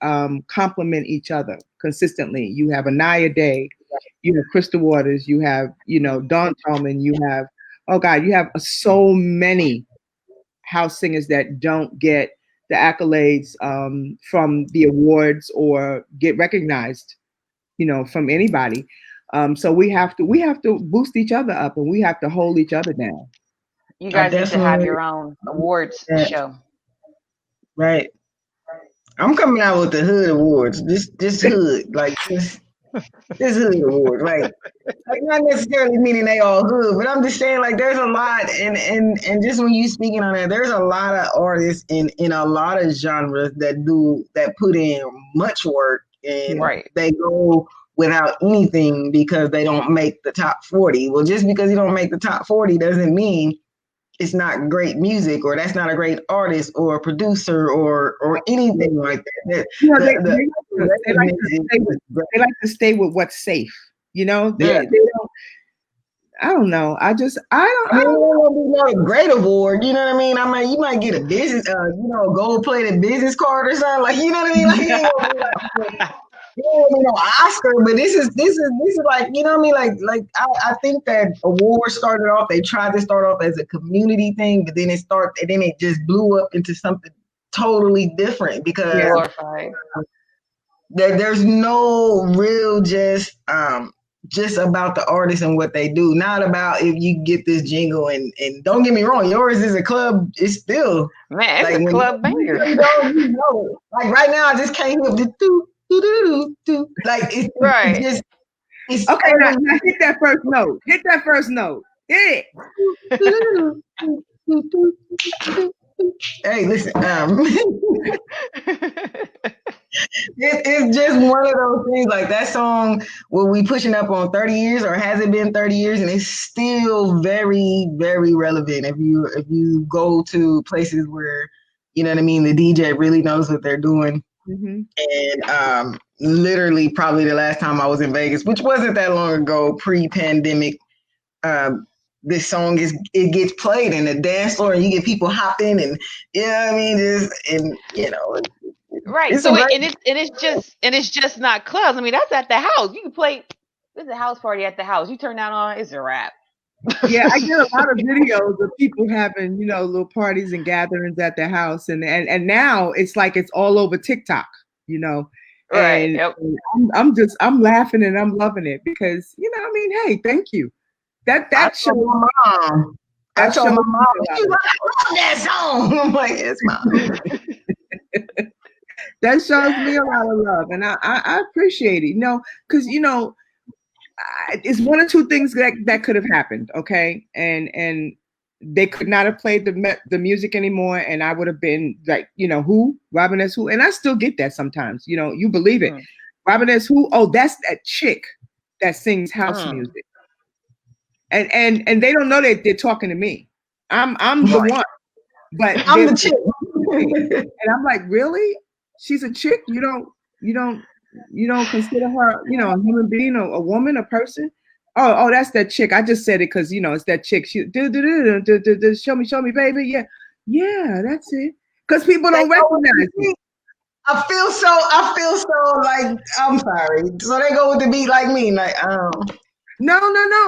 complement each other consistently. You have Anaya Day, you have Crystal Waters, you have, Dawn Tallman, you have, oh God, you have so many house singers that don't get the accolades from the awards or get recognized, from anybody. So we have to boost each other up, and we have to hold each other down. You guys need to have your own awards show. Right. I'm coming out with the Hood Awards. This Hood, like this Hood Awards, like not necessarily meaning they all hood, but I'm just saying, like, there's a lot, and just when you speaking on that, there's a lot of artists in a lot of genres that put in much work, and they go without anything because they don't make the top 40. Well, just because you don't make the top 40 doesn't mean it's not great music, or that's not a great artist or producer or anything like that. They like to stay with what's safe. They don't. I don't know. I don't know a great award. You know what I mean? I mean, you might get a business, gold plated business card or something. Like, you know what I mean? Like, Oscar, but this is like, you know what I mean? Like I think that awards started off. They tried to start off as a community thing, but then it just blew up into something totally different because there's no real just about the artist and what they do. Not about if you get this jingle and don't get me wrong, yours is a club. It's still it's like a club banger. Like right now, I just came with the do. Like it's right. It's okay. Now hit that first note. Hit that first note. Hit it. Hey, listen. It's just one of those things. Like that song, will we pushing up on 30 years, or has it been 30 years? And it's still very, very relevant. If you go to places where, you know what I mean, the DJ really knows what they're doing. Mm-hmm. And literally probably the last time I was in Vegas, which wasn't that long ago, pre-pandemic, this song gets played in the dance floor and you get people hopping and right. So it's just not clubs. I mean, that's at the house. You can play. There's a house party at the house. You turn that on, it's a wrap. Yeah, I get a lot of videos of people having, little parties and gatherings at their house, and now it's like it's all over TikTok, Right. And yep. I'm laughing and I'm loving it because hey, thank you. That shows my mom. I told my mom, she's like, I love that song. I'm like, it's mom. That shows me a lot of love, and I appreciate it, because it's one or two things that could have happened, okay, and they could not have played the music anymore, and I would have been like, who? Robin S. Who? And I still get that sometimes, you believe it. Robin S. Who? Oh, that's that chick that sings house music, and they don't know that they're talking to me. I'm the one, but I'm the chick, and I'm like, really? She's a chick? You don't consider her, a human being, a woman, a person? Oh, that's that chick. I just said it because it's that chick. She show me, baby. Yeah, that's it. Because people don't recognize me. I feel so like, I'm sorry. So they go with the beat like me, like No.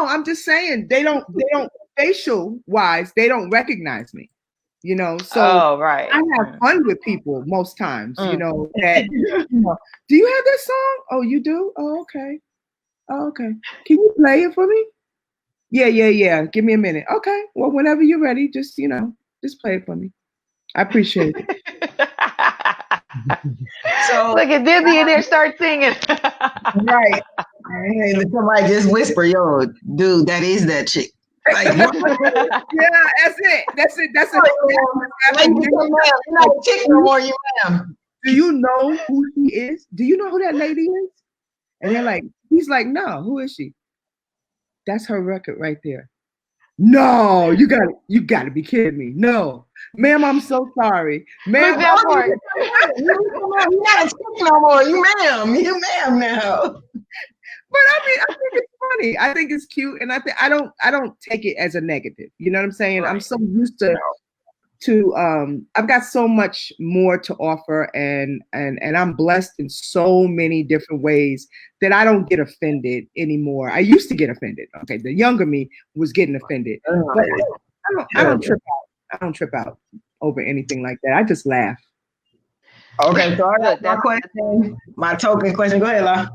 I'm just saying they don't facial wise, they don't recognize me. So right. I have fun with people most times, that, do you have this song? Oh, you do? Oh, okay. Can you play it for me? Yeah. Give me a minute. Okay. Well, whenever you're ready, just play it for me. I appreciate it. So like if they'll be in there, start singing. Right. Hey, somebody just whisper, yo, dude, that is that chick. Like, yeah, that's it. Like, you're not a chick no more, you ma'am. Do you know who she is? Do you know who that lady is? And they're like, he's like, no, who is she? That's her record right there. No, you got to be kidding me. No, ma'am, I'm so sorry. Ma'am, that part. You're not a chick no more. You ma'am now. But I think it's funny. I think it's cute, and I don't take it as a negative. You know what I'm saying? Right. I'm so used to I've got so much more to offer, and I'm blessed in so many different ways that I don't get offended anymore. I used to get offended. Okay, the younger me was getting offended, but I don't trip out. I don't trip out over anything like that. I just laugh. Okay, so I got that question. My token question. Go ahead, La.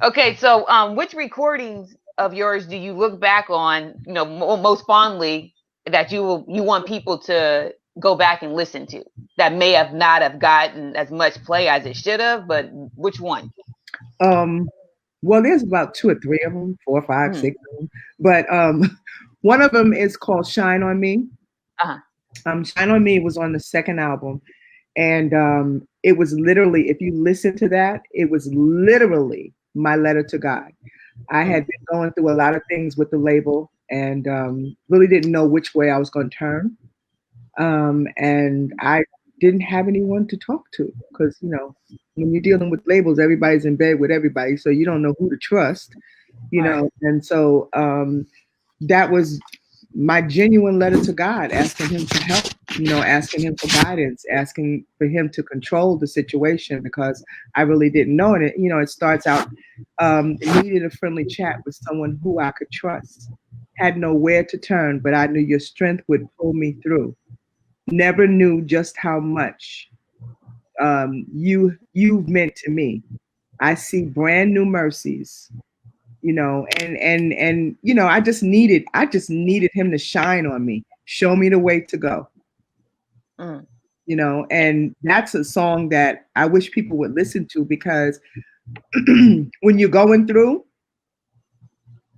Okay, so which recordings of yours do you look back on, most fondly that you want people to go back and listen to that may have not have gotten as much play as it should have, but which one? Well, there's about 2 or 3 of them, 4 or 5, 6 of them, but one of them is called "Shine on Me." "Shine on Me" was on the second album, and it was literally, if you listen to that, it was literally my letter to God. I had been going through a lot of things with the label and really didn't know which way I was going to turn. And I didn't have anyone to talk to because, you know, when you're dealing with labels, everybody's in bed with everybody. So you don't know who to trust, you know. And so that was my genuine letter to God, asking him to help, you know, asking him for guidance, asking for him to control the situation because I really didn't know. And it, you know, it starts out, needed a friendly chat with someone who I could trust. Had nowhere to turn, but I knew your strength would pull me through. Never knew just how much you've meant to me. I see brand new mercies, you know, and you know, I just needed him to shine on me, show me the way to go. You know, and that's a song that I wish people would listen to because when you're going through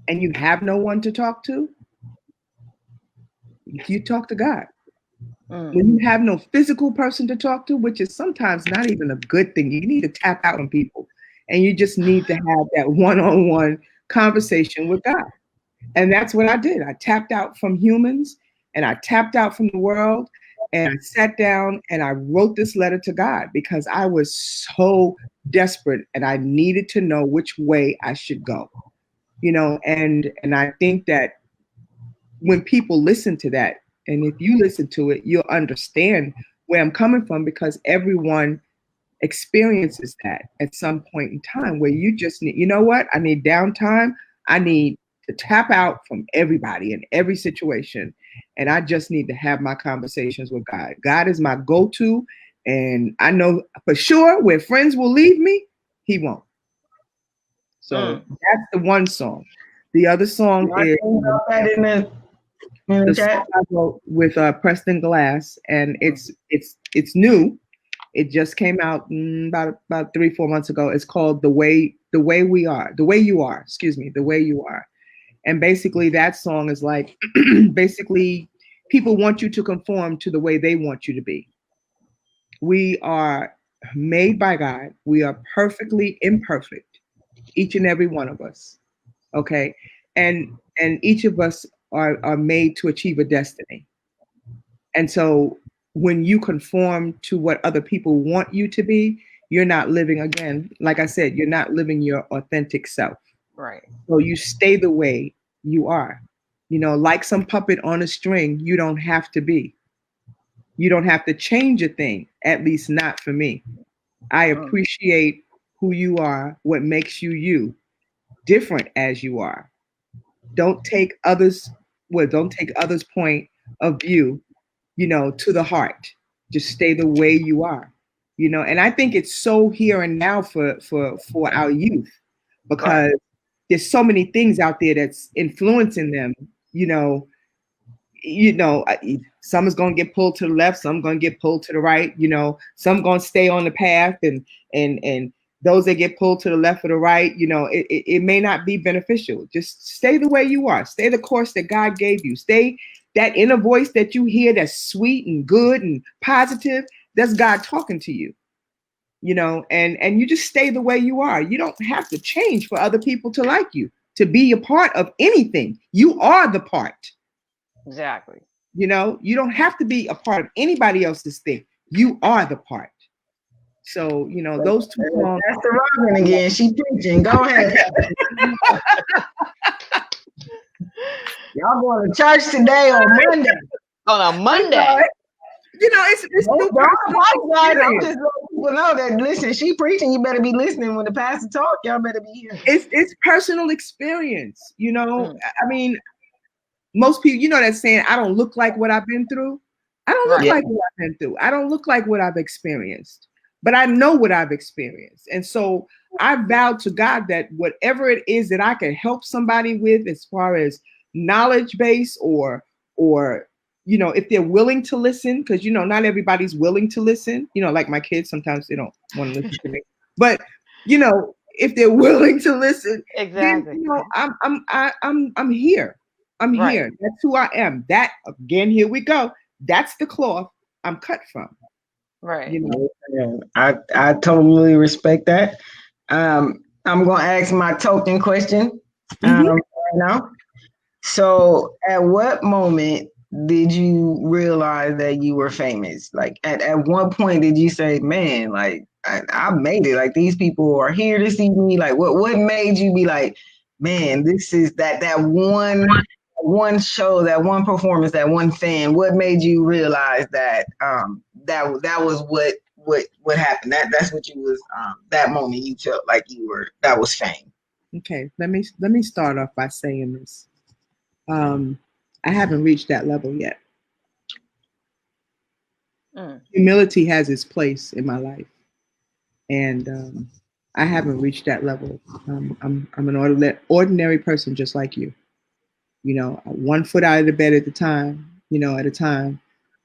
and you have no one to talk to, you talk to God. When you have no physical person to talk to, which is sometimes not even a good thing, you need to tap out on people and you just need to have that one-on-one conversation with God. And that's what I did. I tapped out from humans and I tapped out from the world and I sat down and I wrote this letter to God because I was so desperate and I needed to know which way I should go. You know, and I think that when people listen to that, and if you listen to it, you'll understand where I'm coming from because everyone experiences that at some point in time where you just need, you know what? I need downtime. I need to tap out from everybody in every situation. And I just need to have my conversations with God. God is my go-to. And I know for sure where friends will leave me, he won't. So that's the one song. The other song is the song I wrote with Preston Glass, and it's new. It just came out about 3-4 months ago. It's called the way you are. Excuse me, the way you are. And basically, that song is like basically people want you to conform to the way they want you to be. We are made by God. We are perfectly imperfect, each and every one of us. Okay, and each of us are made to achieve a destiny. And so when you conform to what other people want you to be, you're not living, again, like I said, you're not living your authentic self. Right. So you stay the way you are. You know, like some puppet on a string, you don't have to be. You don't have to change a thing, at least not for me. I appreciate who you are, what makes you you, different as you are. Don't take others' point of view, you know, to the heart. Just stay the way you are, you know. And I think it's so here and now for our youth because there's so many things out there that's influencing them, you know. Some is going to get pulled to the left, some going to get pulled to the right, you know, some going to stay on the path and those that get pulled to the left or the right, you know, it may not be beneficial. Just stay the way you are. Stay the course that God gave you. Stay that inner voice that you hear that's sweet and good and positive. That's God talking to you, you know, and you just stay the way you are. You don't have to change for other people to like you, to be a part of anything. You are the part. Exactly. You know, you don't have to be a part of anybody else's thing. You are the part. So, you know, those two songs. That's the Robin again. She preaching. Go ahead. Y'all going to church today on Monday? On a Monday. You know, it's don't apologize. I'm just letting people know that, listen, she preaching. You better be listening when the pastor talk. Y'all better be here. It's personal experience. You know, I mean, most people, you know, that saying, I don't look like what I've been through. I don't look like what I've been through. I don't look like what I've experienced, but I know what I've experienced. And so I vowed to God that whatever it is that I can help somebody with as far as knowledge base or, you know, if they're willing to listen, because, you know, not everybody's willing to listen, you know, like my kids, sometimes they don't want to listen to me, but, you know, if they're willing to listen, then, you know, I'm here. I'm here. That's who I am. That, again, here we go. That's the cloth I'm cut from. Right. You know? I totally respect that. I'm gonna ask my token question right now. So, at what moment did you realize that you were famous? Like, at one point, did you say, "Man, like I made it. Like these people are here to see me." Like, what made you be like, "Man, this is that one show, that one performance, that one fan"? What made you realize that that was what happened? That's what you was that moment you felt like you were that was fame. Okay, let me start off by saying this. I haven't reached that level yet. Humility has its place in my life, and I haven't reached that level. I'm an ordinary person just like you. You know, one foot out of the bed at the time. You know, at a time.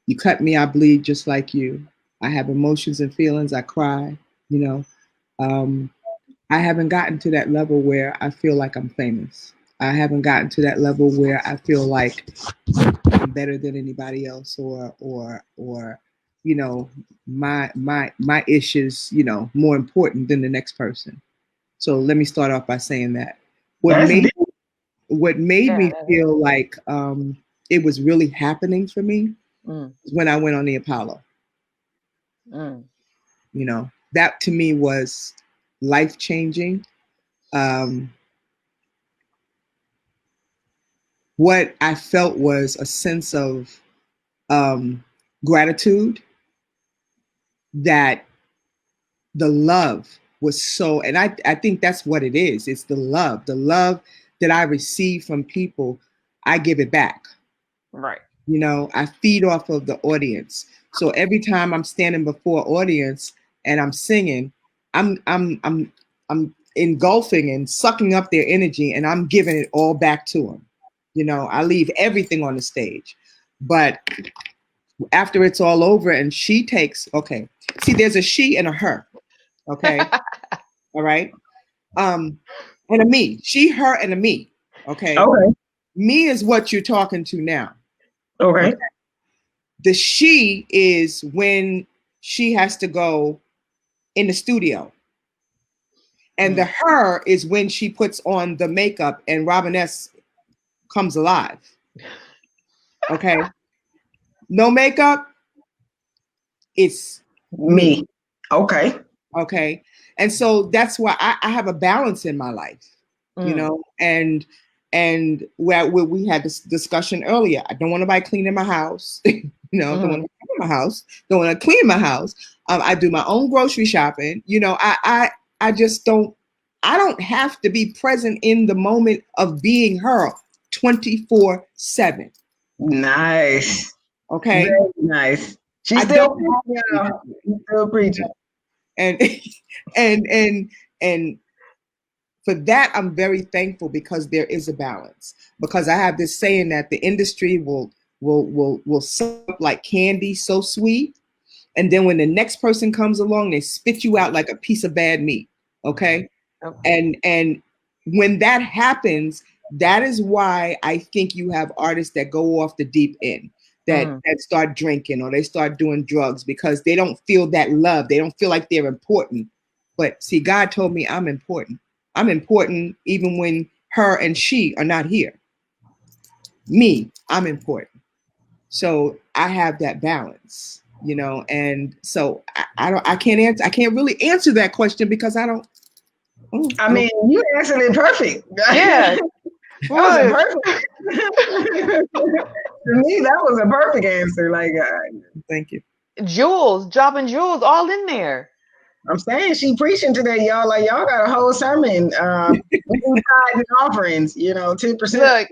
You cut me, I bleed just like you. I have emotions and feelings. I cry. You know, I haven't gotten to that level where I feel like I'm famous. I haven't gotten to that level where I feel like I'm better than anybody else, or you know, my issues, you know, more important than the next person. So let me start off by saying that what That's made deep. what made me feel like it was really happening for me was when I went on the Apollo. You know, that to me was life changing. What I felt was a sense of gratitude that the love was so, and I think that's what it is. It's the love that I receive from people, I give it back. Right. You know, I feed off of the audience. So every time I'm standing before audience and I'm singing, I'm engulfing and sucking up their energy, and I'm giving it all back to them. You know, I leave everything on the stage. But after it's all over and she takes, okay, see, there's a she and a her. Okay. All right. And a me, she, her, and a me. Okay. Okay. Me is what you're talking to now. Okay. The she is when she has to go in the studio. And the her is when she puts on the makeup and Robin S comes alive. Okay. No makeup, it's me. Okay. Okay. And so that's why I have a balance in my life, you know, and where we had this discussion earlier. I don't want nobody cleaning my house. You know, don't want to clean my house. Don't want to clean my house. I do my own grocery shopping. You know, I just don't. I don't have to be present in the moment of being her 24/7. Nice. Okay. Very nice. She's still preaching. And and for that, I'm very thankful because there is a balance. Because I have this saying that the industry will suck up like candy, so sweet, and then when the next person comes along, they spit you out like a piece of bad meat. Okay, and when that happens, that is why I think you have artists that go off the deep end. That start drinking or they start doing drugs because they don't feel that love. They don't feel like they're important. But see, God told me I'm important. I'm important even when her and she are not here. Me, I'm important. So I have that balance, you know, and so I can't really answer that question because I don't. I mean, you answered it perfect. Yeah. That was a perfect. To me, that was a perfect answer. Like, thank you. Jewels, dropping jewels, all in there. I'm saying she preaching today, y'all. Like, y'all got a whole sermon. We do tithes and offerings, you know, 10%.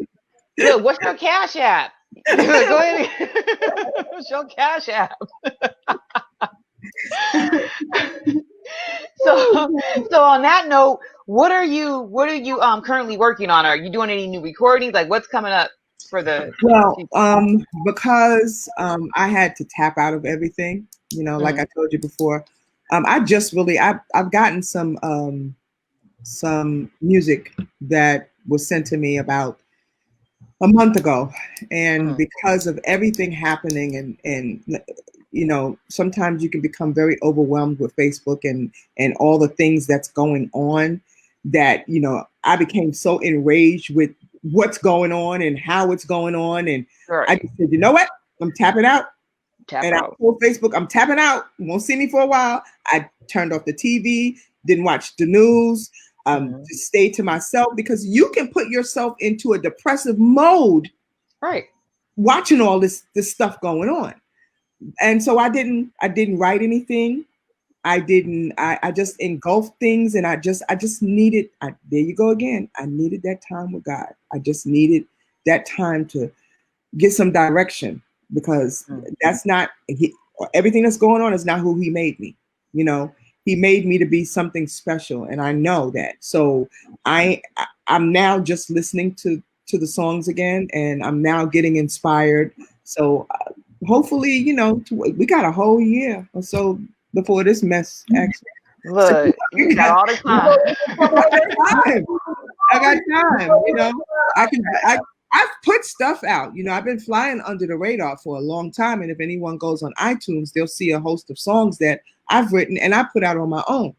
Look, what's your cash app? Go ahead. What's your cash app? So on that note, what are you currently working on? Are you doing any new recordings? Like, what's coming up for the? Well, because I had to tap out of everything, you know, like I told you before. I just really I've gotten some music that was sent to me about a month ago, and because of everything happening and you know, sometimes you can become very overwhelmed with Facebook and all the things that's going on that, you know, I became so enraged with what's going on and how it's going on. And I just said, you know what? I'm tapping out. I told Facebook, I'm tapping out. You won't see me for a while. I turned off the TV, didn't watch the news, just stayed to myself, because you can put yourself into a depressive mode, right? Watching all this stuff going on. And so I didn't write anything. I just engulfed things, and I just needed, there you go again. I needed that time with God. I just needed that time to get some direction, because that's not, everything that's going on is not who he made me. You know, he made me to be something special, and I know that. So I'm now just listening to the songs again, and I'm now getting inspired. So hopefully, you know, we got a whole year or so before this mess actually. Look, you got all the time. I got time, you know. I've put stuff out. You know, I've been flying under the radar for a long time. And if anyone goes on iTunes, they'll see a host of songs that I've written and I put out on my own.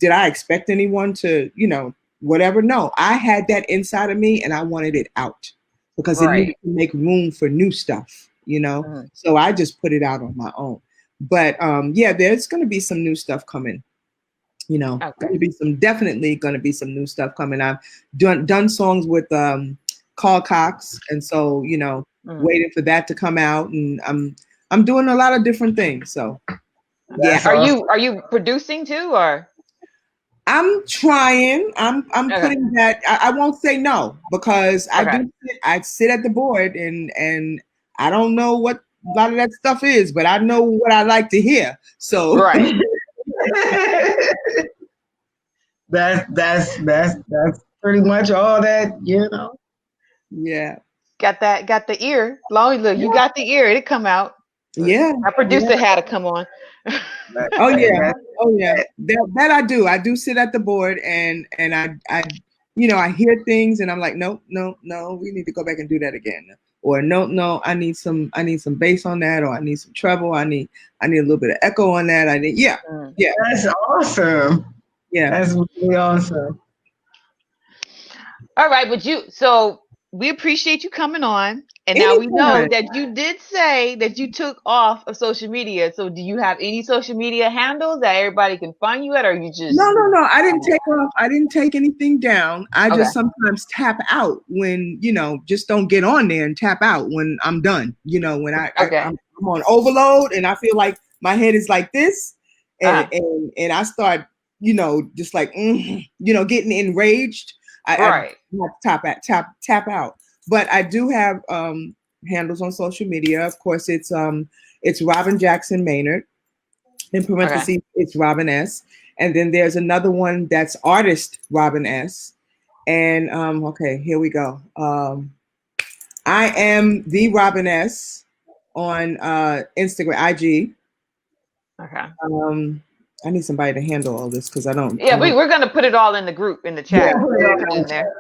Did I expect anyone to, you know, whatever? No, I had that inside of me and I wanted it out, because it needed to make room for new stuff, you know? So I just put it out on my own. But yeah, there's going to be some new stuff coming. You know, definitely going to be some new stuff coming. I've done songs with Carl Cox, and so, you know, waiting for that to come out, and I'm doing a lot of different things. So yeah. Are you producing too, or? I'm trying. I'm putting that. I won't say no, because I sit at the board, and I don't know what a lot of that stuff is, but I know what I like to hear. So that's pretty much all that, you know. Yeah. Got the ear. Long look, you got the ear, it come out. Yeah. My producer had to come on. Oh yeah. That I do. I do sit at the board, and I you know, I hear things and I'm like, no, we need to go back and do that again. Or no, I need some bass on that, or I need some treble, I need a little bit of echo on that. Yeah. That's awesome. Yeah. That's really awesome. All right, so we appreciate you coming on. And now we know that you did say that you took off of social media. So do you have any social media handles that everybody can find you at, or you just... No. I didn't take off. I didn't take anything down. I just sometimes tap out when, you know, just don't get on there, and tap out when I'm done. You know, when I'm on overload and I feel like my head is like this, and I start, you know, just like, you know, getting enraged. I have to tap out. But I do have handles on social media. Of course, it's Robin Jackson Maynard. In parentheses, it's Robin S. And then there's another one that's artist Robin S. And okay, here we go. I am the Robin S on Instagram, IG. Okay. I need somebody to handle all this, because I don't. Yeah, we're gonna put it all in the group in the chat. Yeah. In there.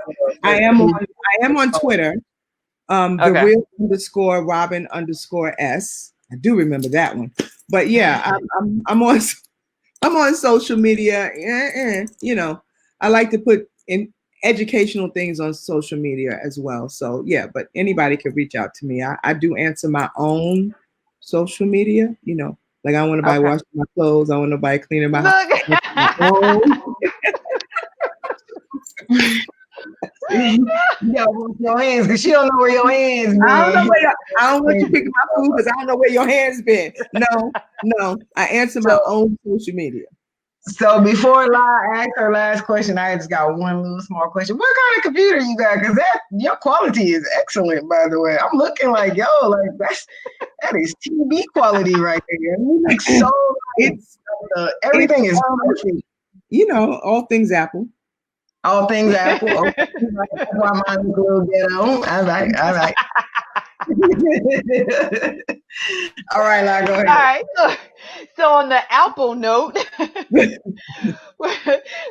I am on Twitter. The real _, Robin _S. I do remember that one. But yeah, I'm on social media. You know, I like to put in educational things on social media as well. So yeah, but anybody can reach out to me. I do answer my own social media, you know. Like, I want nobody washing my clothes. I want nobody cleaning my house. Yeah, wash your hands, because she don't know where your hands been. I don't want you picking my food because I don't know where your hands been. No. I answer my own social media. So before La asks her last question, I just got one little small question. What kind of computer you got? Because your quality is excellent, by the way. I'm looking like, yo, like that is TV quality right there. Like, so everything is perfect. You know, all things Apple. All things Apple. Okay. Why mine look a little ghetto. All right. All right, La, go ahead. All right. So on the Apple note,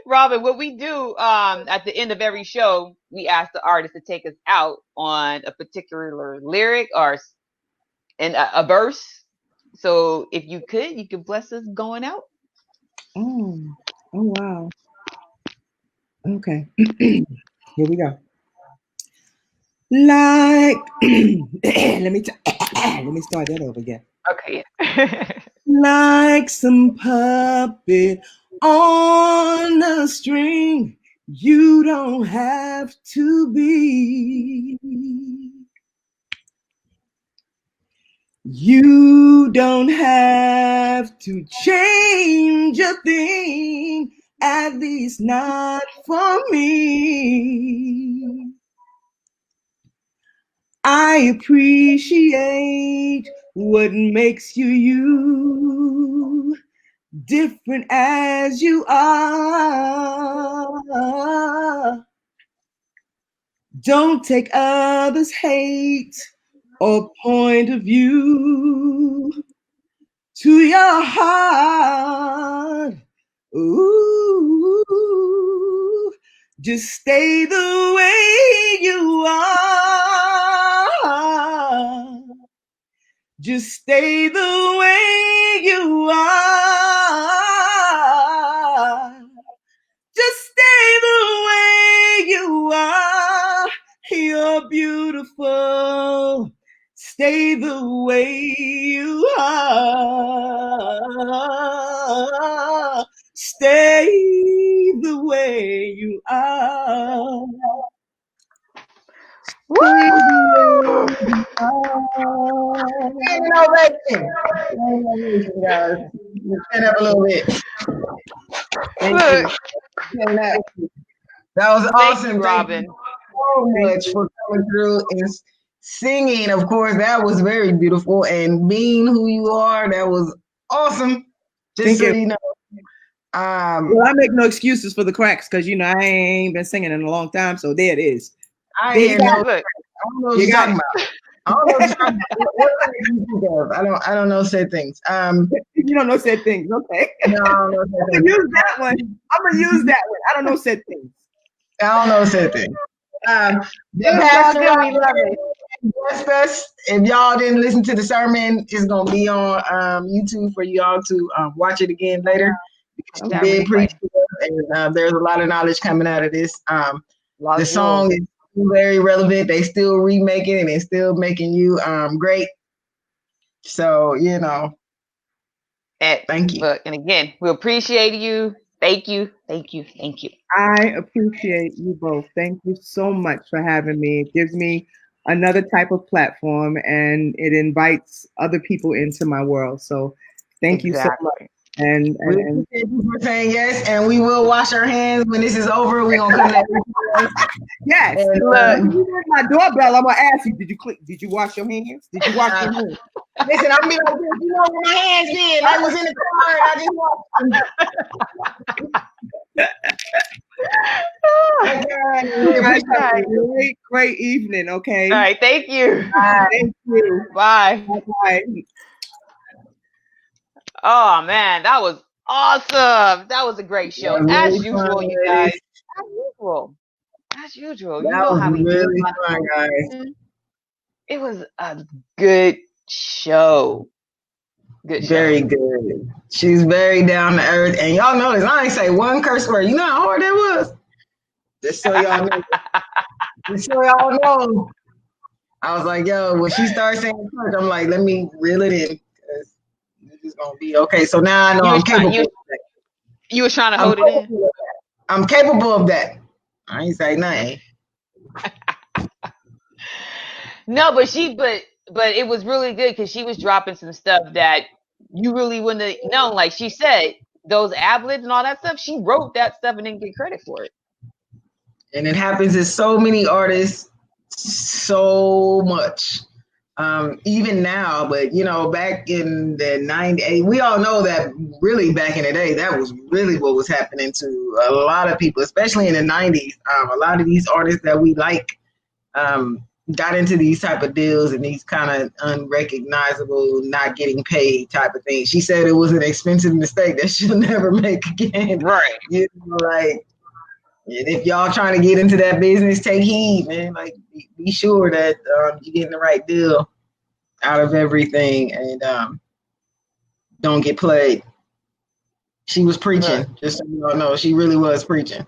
Robin, what we do at the end of every show, we ask the artist to take us out on a particular lyric or a verse. So if you could bless us going out. Oh wow. Okay. Here we go. Like, let me start that over again. Okay. Like some puppet on a string, you don't have to be. You don't have to change a thing, at least not for me. I appreciate what makes you you, different as you are. Don't take others' hate or point of view to your heart. Ooh, just stay the way you are. Just stay the way you are. Just stay the way you are. You're beautiful. Stay the way you are. Stay the way you are. Stay the way you are. Innovation, guys. Stand up a little bit. Thank you. That was awesome. Thank you, Robin. Thank you so much for coming through and singing. Of course, that was very beautiful. And being who you are, that was awesome. Just so you know. Well, I make no excuses for the cracks because I ain't been singing in a long time. So there it is. I don't know what you're talking about. I don't know what you're talking about. What you think of? I don't know said things. You don't know said things, okay? No, I don't know said things. I'm gonna use that one. I don't know said things. I don't know said things. The pastor blessed us. If y'all didn't listen to the sermon, it's gonna be on YouTube for y'all to watch it again later. She did preach to us, and there's a lot of knowledge coming out of this. The song is very relevant. They still remaking it and they still making you great. So thank you. Look, and again, we appreciate you. Thank you. I appreciate you both. Thank you so much for having me. It gives me another type of platform and it invites other people into my world. So thank you so much. And we appreciate you for saying yes, and we will wash our hands when this is over. We're gonna come back. Yes. And, when you ring my doorbell, I'm gonna ask you, did you wash your hands? Did you wash your hands? Listen, I'm gonna be like, where my hands been? I was in the car and I just washed them. Great evening, okay? All right, thank you. Thank you. Bye. Bye. Oh man, that was awesome. That was a great show. As usual, you guys. As usual. You know how we really fun, guys. It was a good show. Very good. She's very down to earth. And y'all notice I ain't say one curse word. You know how hard that was? Just so y'all know. Just so y'all know. I was like, yo, when she started saying church, I'm like, let me reel it in. It's gonna be okay. So now I know I'm capable of that. You were trying to hold it in? I'm capable of that. I ain't say nothing. No, but it was really good because she was dropping some stuff that you really wouldn't have known. Like she said, those ad-libs and all that stuff, she wrote that stuff and didn't get credit for it. And it happens to so many artists so much. Even now, but back in the 90s, we all know that really back in the day, that was really what was happening to a lot of people, especially in the 90s. A lot of these artists that we like got into these type of deals and these kind of unrecognizable, not getting paid type of things. She said it was an expensive mistake that she'll never make again. Right. And if y'all trying to get into that business, take heed, man. Like, be sure that you're getting the right deal out of everything, and don't get played. She was preaching, just so you all know. She really was preaching.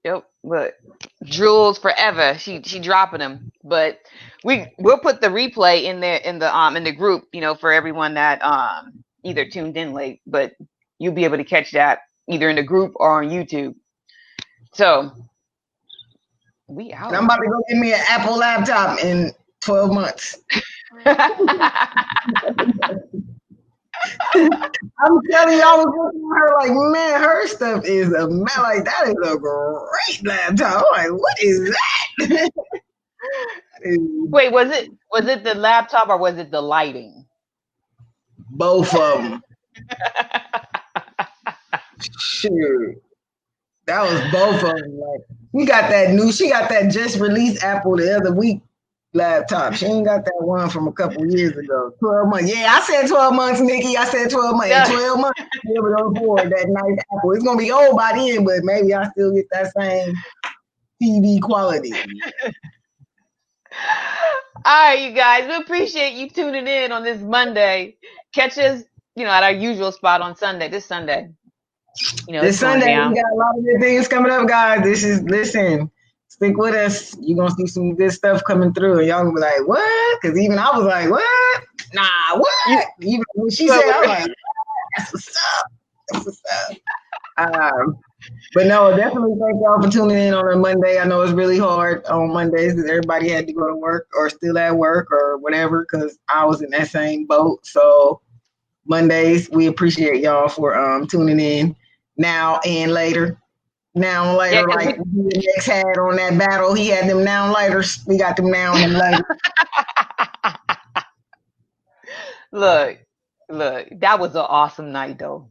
Yep. But Jules forever. She dropping them. But we'll put the replay in there in the group, for everyone that either tuned in late, but you'll be able to catch that either in the group or on YouTube. So we out. And I'm about to go get me an Apple laptop in 12 months. I'm telling you, I was looking at her like, man, her stuff is like that is a great laptop. I'm like, what is that? Wait, was it the laptop or was it the lighting? Both of them. Shoot. That was both of them. Like, she got that just released Apple the other week laptop. She ain't got that one from a couple years ago. 12 months. Yeah, I said 12 months, Nikki. I said 12 months. Yeah. 12 months. Be able to afford that nice Apple. It's gonna be old by then, but maybe I still get that same TV quality. All right, you guys. We appreciate you tuning in on this Monday. Catch us, at our usual spot on Sunday. This Sunday. This Sunday, we got a lot of good things coming up, guys. Listen, stick with us. You're going to see some good stuff coming through. And y'all going to be like, what? Because even I was like, what? Nah, what? Even when she said, I was like, that's what's up. That's what's up. But no, definitely thank y'all for tuning in on a Monday. I know it's really hard on Mondays because everybody had to go to work or still at work or whatever because I was in that same boat. So Mondays, we appreciate y'all for tuning in now and later. Now and later, yeah, like DMX had on that battle, he had them now and laters. We got them now and later. Look, that was an awesome night though.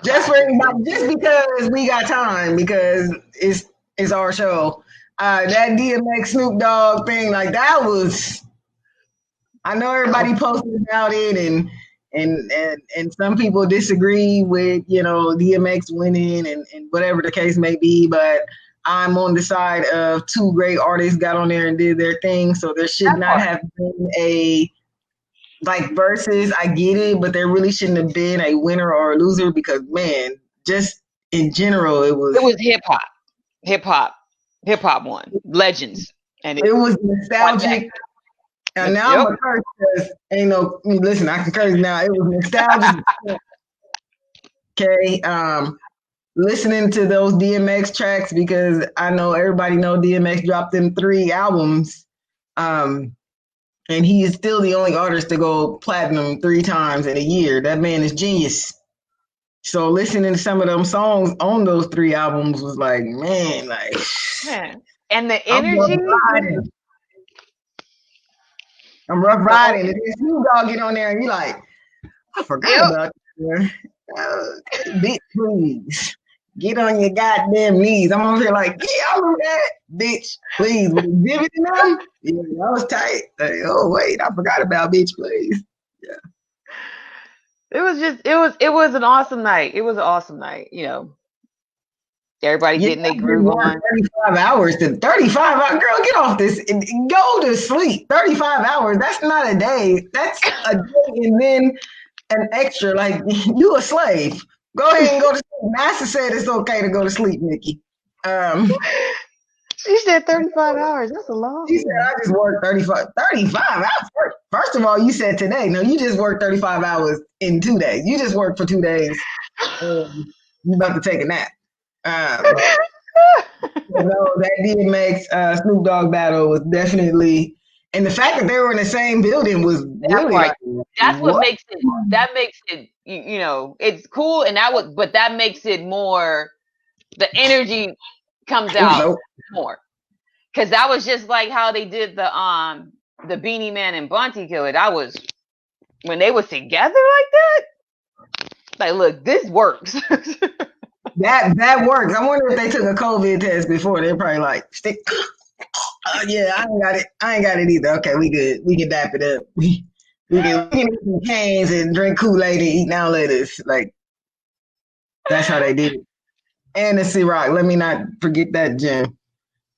Just for everybody, just because we got time, because it's our show. That DMX Snoop Dogg thing, like that was. I know everybody posted about it, and some people disagree with DMX winning and whatever the case may be, but I'm on the side of two great artists got on there and did their thing, so there should not have been a. Like versus, I get it, but there really shouldn't have been a winner or a loser because, man, just in general, it was hip hop won, legends, and it was nostalgic. And now I'm a curse because listen, I can curse now. It was nostalgic. Okay, listening to those DMX tracks because I know everybody know DMX dropped them 3 albums. And he is still the only artist to go platinum 3 times in a year. That man is genius. So listening to some of them songs on those 3 albums was like, man, like. Yeah. And the energy. I'm rough riding. And then Snoop Dogg get on there and you're like, I forgot about that. Bitch, please. Get on your goddamn knees. I'm over here like, yeah, I remember that. Bitch, please. With exhibiting them, yeah, that was tight. Like, oh, wait, I forgot about bitch, please. Yeah. It was an awesome night. It was an awesome night, Everybody getting their groove on. 35 hours to 35 hours. Girl, get off this and go to sleep. 35 hours. That's not a day. That's a day and then an extra. Like, you a slave. Go ahead and go to sleep. Master said it's okay to go to sleep, Nikki. She said 35 hours. That's a long. She said I just worked 35 hours. First of all, you said today. No, you just worked 35 hours in 2 days. You just worked for 2 days. You about to take a nap. That DMX Snoop Dogg battle was definitely, and the fact that they were in the same building was really like, that's what makes it. That makes it. It's cool, and that makes it more. The energy comes out more, because that was just like how they did the Beanie Man and Bonte Killer. That was when they was together like that. Like, look, this works. That works. I wonder if they took a COVID test before. They're probably like, stick. Yeah, I ain't got it. I ain't got it either. Okay, we good. We can dap it up. We can eat some cans and drink Kool-Aid and eat now lettuce. Like, that's how they did it. And the C-Rock. Let me not forget that gem.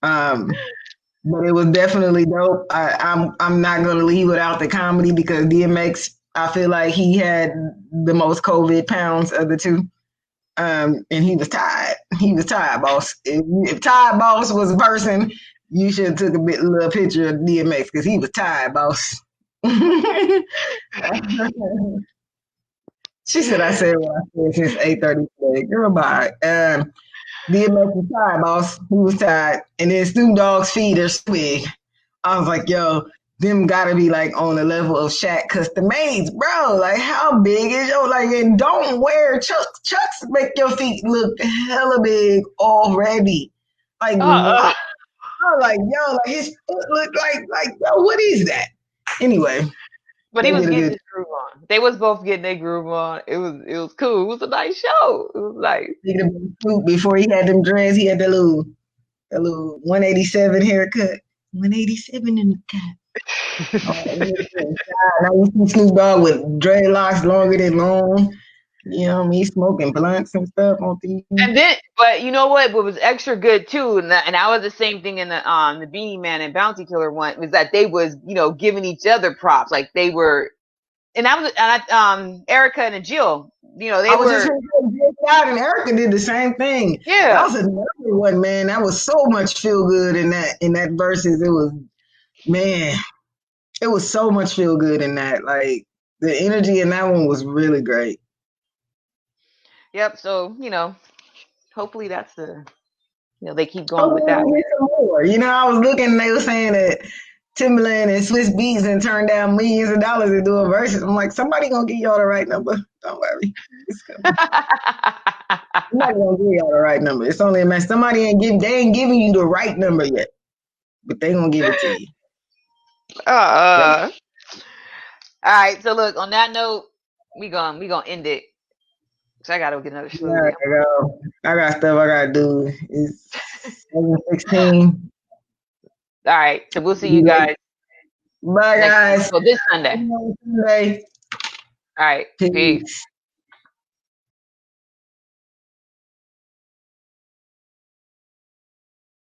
But it was definitely dope. I'm not gonna leave without the comedy because DMX, I feel like he had the most COVID pounds of the two. And he was tired. He was tired, boss. If tired boss was a person, you should have took a little picture of DMX because he was tired, boss. She said I said what I said since 8:30 today. Girl, bye. DMX was tired, boss. He was tired. And then Snoop Dogg's feet are swig. I was like, yo, them gotta be like on the level of Shaq custom mades, bro. Like, how big is your like? And don't wear Chucks. Chucks make your feet look hella big already. Like, I was like, yo, like his foot look like, yo, what is that? Anyway, but he was getting his groove on. They was both getting their groove on. It was cool. It was a nice show. It was nice. Before he had them dreads, he had the little 187 haircut. 187 in the cut. Now you see Snoop Dogg with dreadlocks longer than long. You know what I mean? Smoking blunts and stuff on TV. And then, but you know what was extra good too, and that was the same thing in the Beanie Man and Bounty Killer one, was that they was, you know, giving each other props. Like they were, and that was Erica and Jill, you know, they were. And Erica did the same thing. Yeah, that was another one, man. That was so much feel good in that verses. It was, man, it was so much feel good in that. Like the energy in that one was really great. Yep. So, you know, hopefully that's the, you know, they keep going with that. More. You know, I was looking and they were saying that Timberland and Swiss Beats and turned down millions of dollars to do a verses. I'm like, somebody gonna give y'all the right number. Don't worry. Somebody gonna give y'all the right number. It's only a mess. They ain't giving you the right number yet, but they gonna give it to you. All right. So look, on that note, we gonna end it. So I gotta get another smoothie. I got stuff I gotta do. It's 7:16. All right. So we'll see you guys. Bye, guys. So this Sunday. All right. Peace.